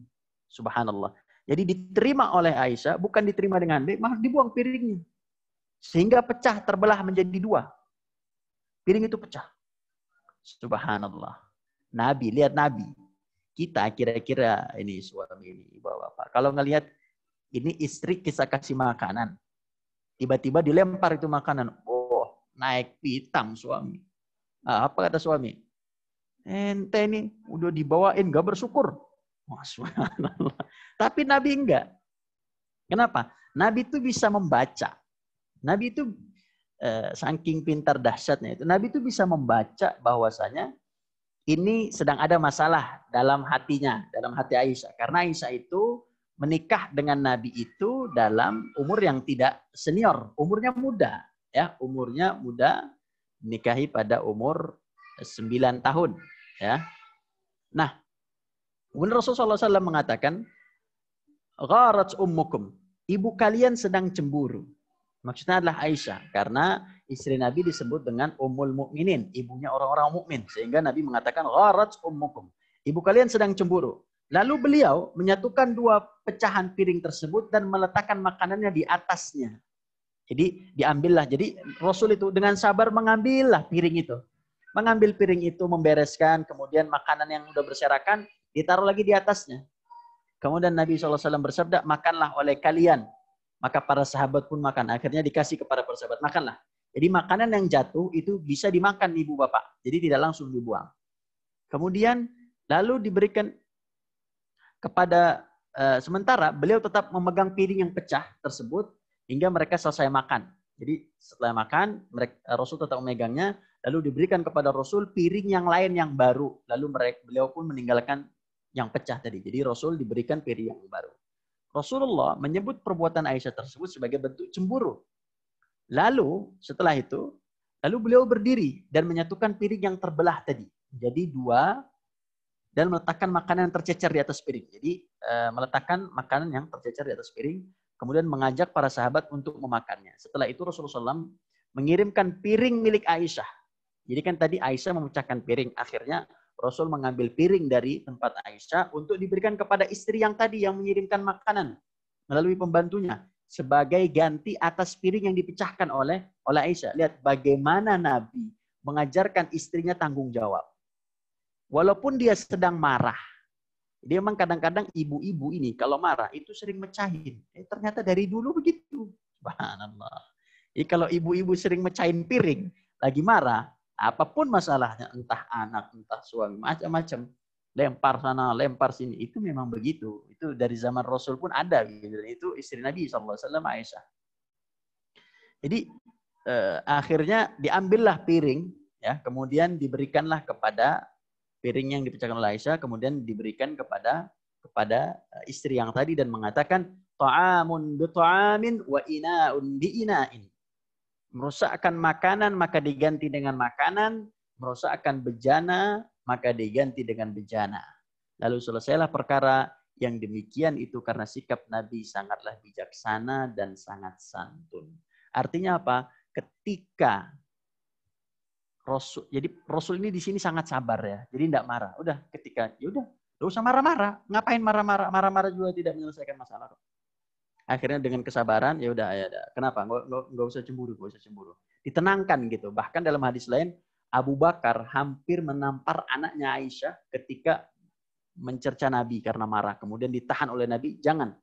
Subhanallah. Jadi diterima oleh Aisyah, bukan diterima dengan baik, malah dibuang piringnya. Sehingga pecah, terbelah menjadi 2. Piring itu pecah. Subhanallah. Nabi, lihat Nabi. Kita kira-kira ini suami ini, bapak. Kalau ngelihat ini istri kita kasih makanan. Tiba-tiba dilempar itu makanan. Oh, naik pitam suami. Apa kata suami? Ente ini udah dibawain, gak bersyukur. Oh, subhanallah. Tapi Nabi enggak. Kenapa? Nabi itu bisa membaca. Nabi itu saking pintar dahsyatnya itu, Nabi itu bisa membaca bahwasanya ini sedang ada masalah dalam hatinya, dalam hati Aisyah. Karena Aisyah itu menikah dengan Nabi itu dalam umur yang tidak senior, umurnya muda, ya, umurnya muda, nikahi pada umur 9 tahun, ya. Nah, kemudian Rasulullah SAW mengatakan, gharat ummukum, ibu kalian sedang cemburu. Maksudnya adalah Aisyah, karena istri Nabi disebut dengan Ummul Mukminin, ibunya orang-orang mukmin, sehingga Nabi mengatakan gharat ummukum, ibu kalian sedang cemburu. Lalu beliau menyatukan 2 pecahan piring tersebut dan meletakkan makanannya di atasnya. Jadi diambillah. Jadi Rasul itu dengan sabar mengambillah piring itu, mengambil piring itu, membereskan, kemudian makanan yang sudah berserakan ditaruh lagi di atasnya. Kemudian Nabi SAW bersabda, makanlah oleh kalian. Maka para sahabat pun makan. Akhirnya dikasih kepada para sahabat, makanlah. Jadi makanan yang jatuh itu bisa dimakan ibu bapak. Jadi tidak langsung dibuang. Kemudian lalu diberikan kepada, sementara beliau tetap memegang piring yang pecah tersebut hingga mereka selesai makan. Jadi setelah makan, Rasul tetap memegangnya. Lalu diberikan kepada Rasul piring yang lain yang baru. Lalu beliau pun meninggalkan yang pecah tadi. Jadi Rasul diberikan piring yang baru. Rasulullah menyebut perbuatan Aisyah tersebut sebagai bentuk cemburu. Lalu setelah itu, lalu beliau berdiri dan menyatukan piring yang terbelah tadi. Jadi 2 dan meletakkan makanan yang tercecer di atas piring. Jadi meletakkan makanan yang tercecer di atas piring, kemudian mengajak para sahabat untuk memakannya. Setelah itu Rasulullah SAW mengirimkan piring milik Aisyah. Jadi kan tadi Aisyah memecahkan piring, akhirnya Rasul mengambil piring dari tempat Aisyah untuk diberikan kepada istri yang tadi yang mengirimkan makanan melalui pembantunya sebagai ganti atas piring yang dipecahkan oleh Aisyah. Lihat bagaimana Nabi mengajarkan istrinya tanggung jawab. Walaupun dia sedang marah. Dia memang kadang-kadang ibu-ibu ini kalau marah itu sering mecahin. Ternyata dari dulu begitu. Subhanallah. Kalau ibu-ibu sering mecahin piring, lagi marah, apapun masalahnya, entah anak, entah suami, macam-macam. Lempar sana, lempar sini. Itu memang begitu. Itu dari zaman Rasul pun ada. Gitu. Itu istri Nabi SAW, Aisyah. Jadi akhirnya diambillah piring, ya, kemudian diberikanlah kepada piring yang dipecahkan oleh Aisyah, kemudian diberikan kepada istri yang tadi dan mengatakan ta'amun bi ta'amin wa ina'un bi ina'in. Merusakkan makanan maka diganti dengan makanan, merusakkan bejana maka diganti dengan bejana. Lalu selesailah perkara yang demikian itu karena sikap Nabi sangatlah bijaksana dan sangat santun. Artinya apa? Ketika Rasul, jadi Rasul ini di sini sangat sabar ya. Jadi tidak marah. Udah ketika, ya udah, enggak usah marah-marah. Ngapain marah-marah? Marah-marah juga tidak menyelesaikan masalah. Akhirnya dengan kesabaran, ya udah, ya udah. Kenapa? Enggak usah cemburu, enggak usah cemburu. Ditenangkan gitu. Bahkan dalam hadis lain, Abu Bakar hampir menampar anaknya Aisyah ketika mencerca Nabi karena marah. Kemudian ditahan oleh Nabi, jangan.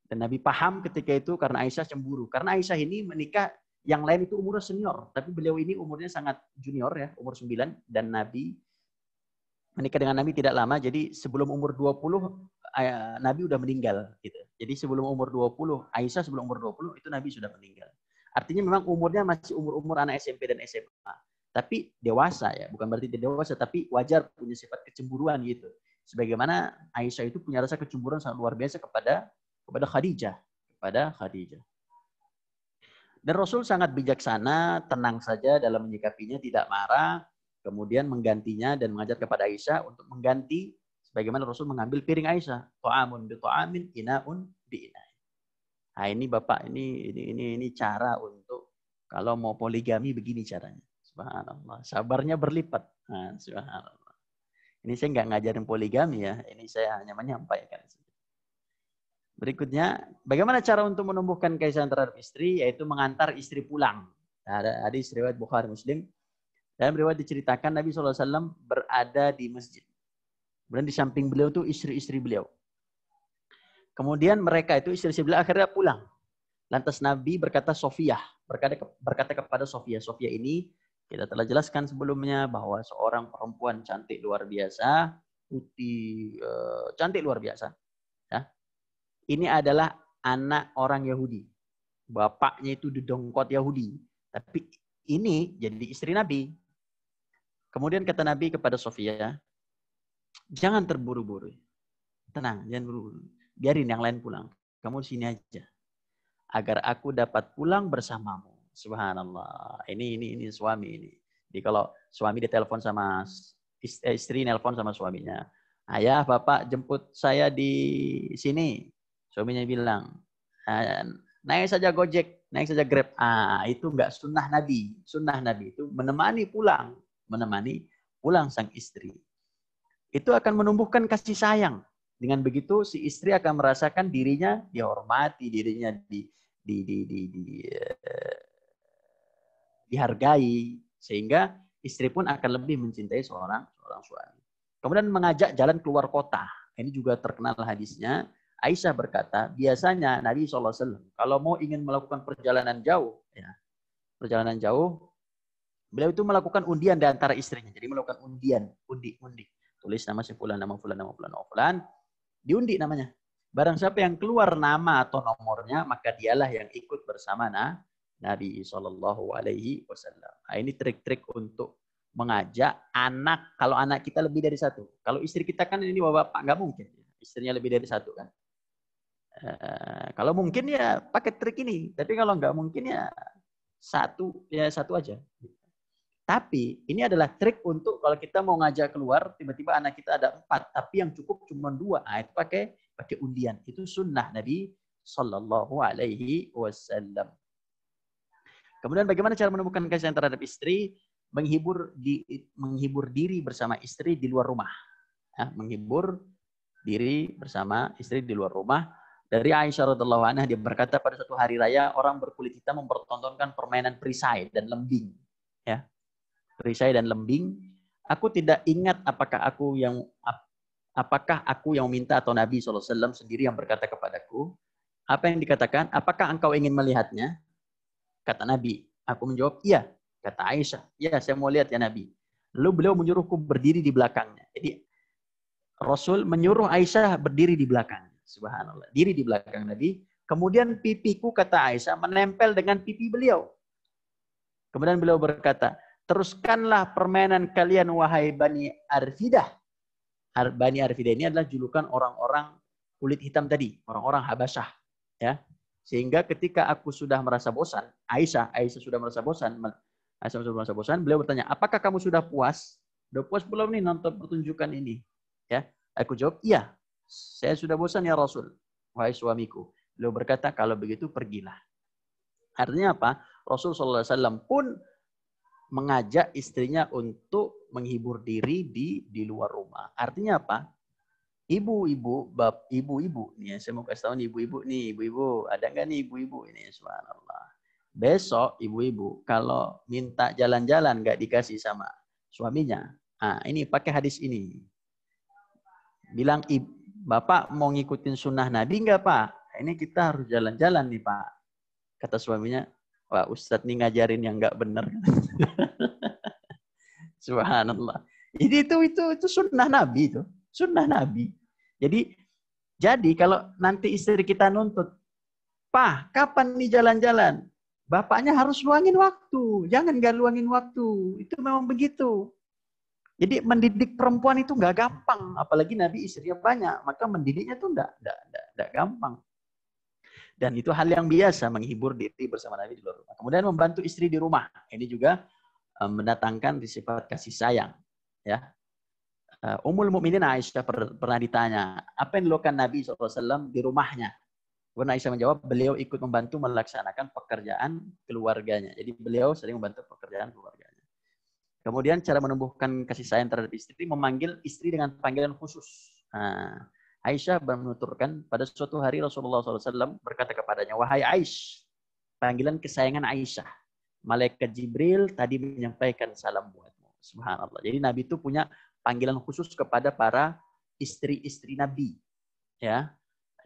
Dan Nabi paham ketika itu karena Aisyah cemburu. Karena Aisyah ini menikah, yang lain itu umurnya senior. Tapi beliau ini umurnya sangat junior ya, umur 9. Dan Nabi menikah dengan Nabi tidak lama. Jadi sebelum umur 20, Nabi udah meninggal. Gitu. Jadi sebelum umur 20, Aisyah sebelum umur 20, itu Nabi sudah meninggal. Artinya memang umurnya masih umur-umur anak SMP dan SMA. Tapi dewasa ya, bukan berarti dia dewasa, tapi wajar punya sifat kecemburuan gitu. Sebagaimana Aisyah itu punya rasa kecemburuan sangat luar biasa kepada Khadijah. Dan Rasul sangat bijaksana, tenang saja dalam menyikapinya, tidak marah, kemudian menggantinya dan mengajar kepada Aisyah untuk mengganti sebagaimana Rasul mengambil piring Aisyah. Ta'amun bi ta'amin, ina'un bi ina'in. Nah, ini Bapak, ini cara untuk kalau mau poligami begini caranya. Subhanallah. Sabarnya berlipat. Nah, subhanallah. Ini saya nggak ngajarin poligami ya, ini saya hanya menyampaikan. Berikutnya, bagaimana cara untuk menumbuhkan kaisahan terhadap istri, yaitu mengantar istri pulang. Ada hadis riwayat Bukhari Muslim. Dalam riwayat diceritakan Nabi SAW berada di masjid. Kemudian di samping beliau itu istri-istri beliau. Kemudian mereka itu istri-istri beliau akhirnya pulang. Lantas Nabi berkata berkata kepada Sofia. Sofia ini kita telah jelaskan sebelumnya bahwa seorang perempuan cantik luar biasa, putih, cantik luar biasa. Ya. Ini adalah anak orang Yahudi. Bapaknya itu didongkot Yahudi. Tapi ini jadi istri Nabi. Kemudian kata Nabi kepada Sofia, jangan terburu-buru. Tenang, jangan buru-buru. Biarin yang lain pulang. Kamu di sini aja. Agar aku dapat pulang bersamamu. Subhanallah. Ini suami ini. Jadi kalau suami ditelepon sama istri, nelpon sama suaminya. Ayah, bapak jemput saya di sini. Suaminya bilang, naik saja Gojek, naik saja Grab. Itu enggak sunnah Nabi. Sunnah Nabi itu menemani pulang sang istri. Itu akan menumbuhkan kasih sayang. Dengan begitu si istri akan merasakan dirinya dihormati, dirinya dihargai, sehingga istri pun akan lebih mencintai seorang suami. Kemudian mengajak jalan keluar kota. Ini juga terkenal hadisnya. Aisyah berkata, biasanya Nabi SAW kalau mau ingin melakukan perjalanan jauh, beliau itu melakukan undian di antara istrinya. Jadi melakukan undi. Tulis nama si fulan, nama fulan, diundi namanya. Barang siapa yang keluar nama atau nomornya, maka dialah yang ikut bersama Nabi SAW. Nah, ini trik-trik untuk mengajak anak. Kalau anak kita lebih dari satu. Kalau istri kita kan ini bapak nggak mungkin. Istrinya lebih dari satu kan. Kalau mungkin ya pakai trik ini. Tapi kalau nggak mungkin ya satu aja. Tapi ini adalah trik untuk kalau kita mau ngajak keluar, tiba-tiba anak kita ada 4, tapi yang cukup cuma 2. Itu pakai undian. Itu sunnah Nabi Sallallahu Alaihi Wasallam. Kemudian bagaimana cara menumbuhkan kasih sayang terhadap istri? Menghibur diri bersama istri di luar rumah. Menghibur diri bersama istri di luar rumah. Dari Aisyah radhiallahu anha, dia berkata pada suatu hari raya orang berkulit hitam mempertontonkan permainan perisai dan lembing. Ya. Perisai dan lembing. Aku tidak ingat apakah aku yang minta atau Nabi SAW sendiri yang berkata kepadaku. Apa yang dikatakan? Apakah engkau ingin melihatnya? Kata Nabi. Aku menjawab, iya. Kata Aisyah, iya saya mau lihat ya Nabi. Lalu beliau menyuruhku berdiri di belakangnya. Jadi Rasul menyuruh Aisyah berdiri di belakangnya. Subhanallah. Diri di belakang Nabi. Kemudian pipiku, kata Aisyah, menempel dengan pipi beliau. Kemudian beliau berkata, teruskanlah permainan kalian wahai Bani Arfidah. Bani Arfidah ini adalah julukan orang-orang kulit hitam tadi, orang-orang Habasyah, ya. Sehingga ketika aku sudah merasa bosan, Aisyah sudah merasa bosan, beliau bertanya, apakah kamu sudah puas? Sudah puas belum nih nonton pertunjukan ini? Ya, aku jawab, iya. Saya sudah bosan ya Rasul, wahai suamiku. Beliau berkata, kalau begitu pergilah. Artinya apa? Rasul SAW pun mengajak istrinya untuk menghibur diri di luar rumah. Artinya apa? Ibu-ibu nih, saya mau kasih tahu nih ibu-ibu, ada nggak nih ibu-ibu ini? Subhanallah. Besok ibu-ibu kalau minta jalan-jalan nggak dikasih sama suaminya, ini pakai hadis ini. Bilang, Bapak mau ngikutin sunnah Nabi nggak Pak? Ini kita harus jalan-jalan nih Pak. Kata suaminya, Wah Ustadz nih ngajarin yang nggak benar. Subhanallah. Jadi itu sunnah Nabi itu. Sunnah Nabi. Jadi kalau nanti istri kita nuntut, Pak, kapan nih jalan-jalan? Bapaknya harus luangin waktu. Jangan nggak luangin waktu. Itu memang begitu. Jadi mendidik perempuan itu nggak gampang. Apalagi Nabi istrinya banyak. Maka mendidiknya itu nggak gampang. Dan itu hal yang biasa, menghibur diri bersama Nabi di luar rumah. Kemudian membantu istri di rumah. Ini juga mendatangkan sifat kasih sayang. Ya. Ummul Mukminin Aisyah pernah ditanya, apa yang dilakukan Nabi SAW di rumahnya? Kemudian Aisyah menjawab, beliau ikut membantu melaksanakan pekerjaan keluarganya. Jadi beliau sering membantu pekerjaan keluarganya. Kemudian cara menumbuhkan kasih sayang terhadap istri, memanggil istri dengan panggilan khusus. Aisyah menuturkan, pada suatu hari Rasulullah SAW berkata kepadanya, wahai Aisyah, panggilan kesayangan Aisyah. Malaikat Jibril tadi menyampaikan salam buatmu. Subhanallah. Jadi Nabi itu punya panggilan khusus kepada para istri-istri Nabi. Ya.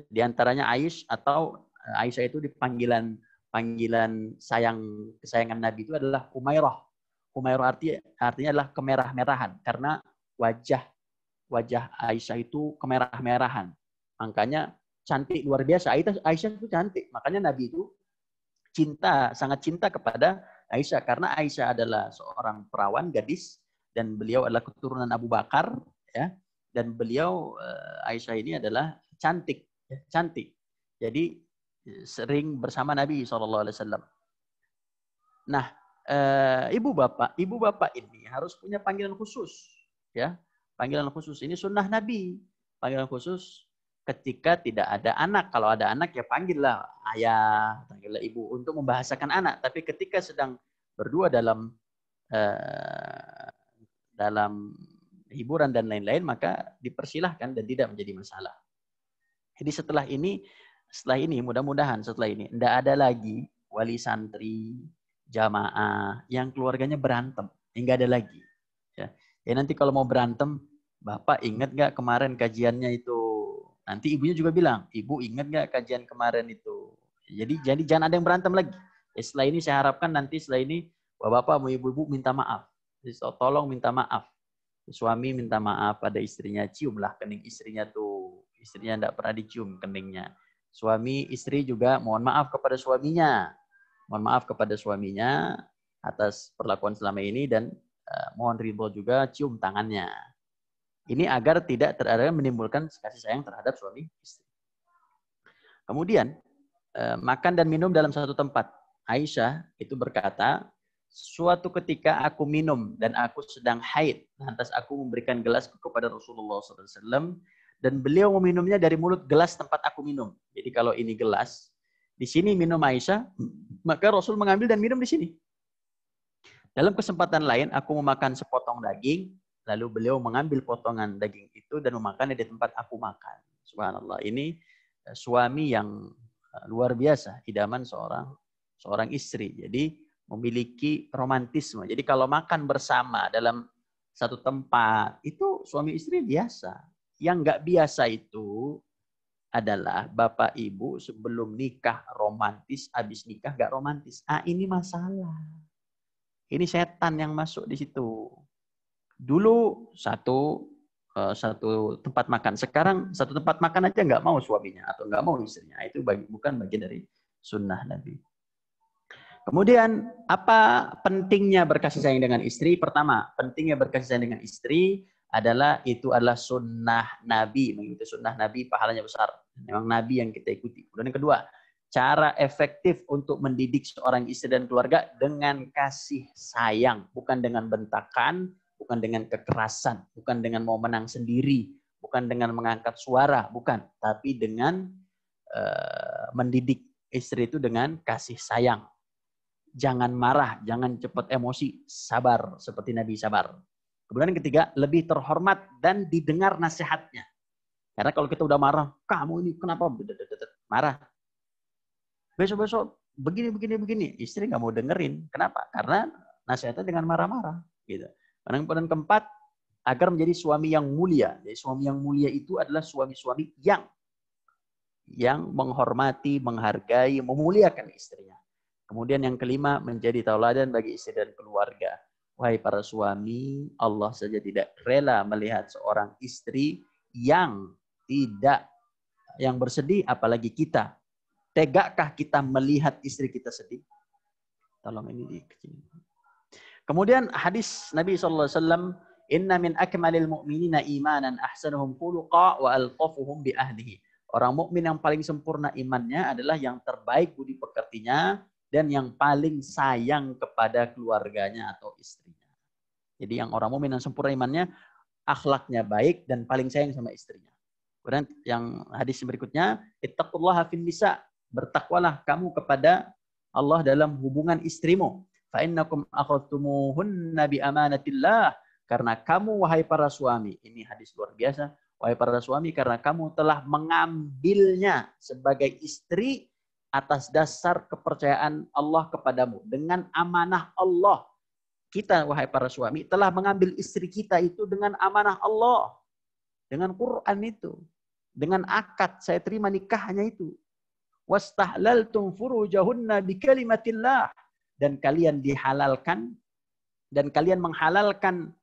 Di antaranya Aisyah itu di panggilan kesayangan Nabi itu adalah Umairah. Umairah artinya adalah kemerah-merahan karena wajah Aisyah itu kemerah-merahan. Makanya cantik luar biasa. Aisyah itu cantik. Makanya Nabi itu sangat cinta kepada Aisyah karena Aisyah adalah seorang perawan gadis dan beliau adalah keturunan Abu Bakar, ya. Dan beliau Aisyah ini adalah cantik. Jadi sering bersama Nabi SAW. Nah, ibu bapak ini harus punya panggilan khusus, ya. Panggilan khusus ini sunnah Nabi. Panggilan khusus ketika tidak ada anak. Kalau ada anak ya panggillah ayah, panggillah ibu untuk membahasakan anak. Tapi ketika sedang berdua dalam hiburan dan lain-lain, maka dipersilahkan dan tidak menjadi masalah. Jadi setelah ini mudah-mudahan setelah ini tidak ada lagi wali santri, jamaah yang keluarganya berantem. Enggak ada lagi. Ya nanti kalau mau berantem, Bapak ingat nggak kemarin kajiannya itu? Nanti ibunya juga bilang, Ibu ingat nggak kajian kemarin itu? Jadi jangan ada yang berantem lagi. Setelah ini saya harapkan nanti setelah ini Bapak mau ibu-ibu minta maaf. Tolong minta maaf. Suami minta maaf pada istrinya, ciumlah kening istrinya tuh. Istrinya tidak pernah dicium keningnya. Suami istri juga mohon maaf kepada suaminya. Mohon maaf kepada suaminya atas perlakuan selama ini dan mohon ridho juga cium tangannya. Ini agar tidak menimbulkan kasih sayang terhadap suami istri. Kemudian makan dan minum dalam satu tempat. Aisyah itu berkata, suatu ketika aku minum dan aku sedang haid, lantas aku memberikan gelas kepada Rasulullah SAW dan beliau meminumnya dari mulut gelas tempat aku minum. Jadi kalau ini gelas, di sini minum Aisyah, maka Rasul mengambil dan minum di sini. Dalam kesempatan lain, aku memakan sepotong daging, lalu beliau mengambil potongan daging itu dan memakannya di tempat aku makan. Subhanallah, ini suami yang luar biasa, idaman seorang istri. Jadi memiliki romantisme. Jadi kalau makan bersama dalam satu tempat, itu suami istri biasa. Yang nggak biasa itu adalah bapak ibu sebelum nikah romantis, habis nikah nggak romantis. Ah, ini masalah. Ini setan yang masuk di situ. Dulu satu tempat makan, sekarang satu tempat makan aja nggak mau suaminya atau nggak mau istrinya. Itu bukan bagian dari sunnah Nabi. Kemudian, apa pentingnya berkasih sayang dengan istri? Pertama, pentingnya berkasih sayang dengan istri adalah itu adalah sunnah Nabi. Mengikuti sunnah Nabi, pahalanya besar. Memang Nabi yang kita ikuti. Kemudian yang kedua, cara efektif untuk mendidik seorang istri dan keluarga dengan kasih sayang. Bukan dengan bentakan, bukan dengan kekerasan, bukan dengan mau menang sendiri, bukan dengan mengangkat suara, bukan. Tapi dengan mendidik istri itu dengan kasih sayang. Jangan marah, jangan cepat emosi, sabar seperti Nabi sabar. Kemudian yang ketiga, lebih terhormat dan didengar nasihatnya. Karena kalau kita udah marah, kamu ini kenapa marah? Besok-besok begini, istri nggak mau dengerin. Kenapa? Karena nasihatnya dengan marah-marah. Gitu. Dan keempat, agar menjadi suami yang mulia. Jadi suami yang mulia itu adalah suami-suami yang menghormati, menghargai, memuliakan istrinya. Kemudian yang kelima, menjadi tauladan bagi istri dan keluarga. Wahai para suami, Allah saja tidak rela melihat seorang istri yang bersedih, apalagi kita. Tegakah kita melihat istri kita sedih? Tolong ini dikecilin. Kemudian hadis Nabi SAW, Inna min akmalil mu'minina imanan ahsanuhum khuluqa wa alqafuhum bi ahlihi. Orang mukmin yang paling sempurna imannya adalah yang terbaik budi pekertinya dan yang paling sayang kepada keluarganya atau istrinya. Jadi yang orang mukmin yang sempurna imannya, akhlaknya baik dan paling sayang sama istrinya. Kemudian yang hadis berikutnya, ittaqullaha fin nisa, bertakwalah kamu kepada Allah dalam hubungan istrimu. Fa innakum akhadtumuhunna bi amanatillah, karena kamu wahai para suami, ini hadis luar biasa, wahai para suami, karena kamu telah mengambilnya sebagai istri atas dasar kepercayaan Allah kepadamu. Dengan amanah Allah. Kita, wahai para suami, telah mengambil istri kita itu dengan amanah Allah. Dengan Quran itu. Dengan akad, saya terima nikahnya itu. Wastahlaltum furujahunna bikalimatillah. Dan kalian dihalalkan, dan kalian menghalalkan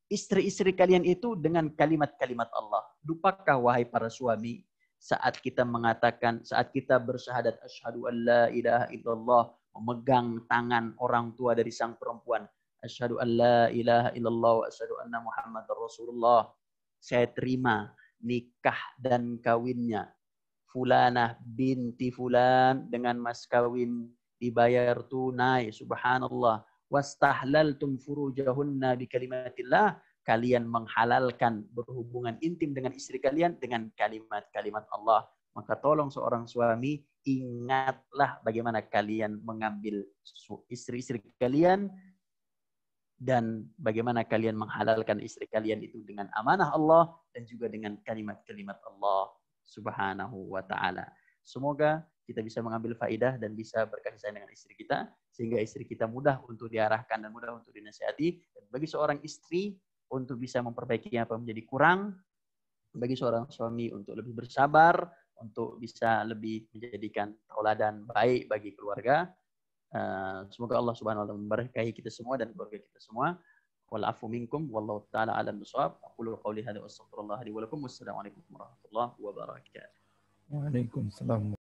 istri-istri kalian itu dengan kalimat-kalimat Allah. Lupakah, wahai para suami, saat kita mengatakan, saat kita bersyahadat asyhadu an la ilaha illallah, memegang tangan orang tua dari sang perempuan, asyhadu an la ilaha illallah wa asyhadu anna muhammadar rasulullah, saya terima nikah dan kawinnya fulanah binti fulan dengan mas kawin dibayar tunai, subhanallah. Wastahlaltum furujahunna bikalimatillah, kalian menghalalkan berhubungan intim dengan istri kalian dengan kalimat-kalimat Allah. Maka tolong seorang suami, ingatlah bagaimana kalian mengambil istri-istri kalian dan bagaimana kalian menghalalkan istri kalian itu dengan amanah Allah dan juga dengan kalimat-kalimat Allah Subhanahu wa ta'ala. Semoga kita bisa mengambil faidah dan bisa berkasih sayang dengan istri kita, sehingga istri kita mudah untuk diarahkan dan mudah untuk dinasihati. Dan bagi seorang istri, untuk bisa memperbaiki apa menjadi kurang, bagi seorang suami untuk lebih bersabar, untuk bisa lebih menjadikan tauladan baik bagi keluarga. Semoga Allah Subhanahu wa taala memberkahi kita semua dan keluarga kita semua. Wal afu minkum wallahu taala alam bisawab. Aqulu qawli hadza wa astaghfirullah li wa lakum. Wassalamualaikum warahmatullahi wabarakatuh. Waalaikumsalam.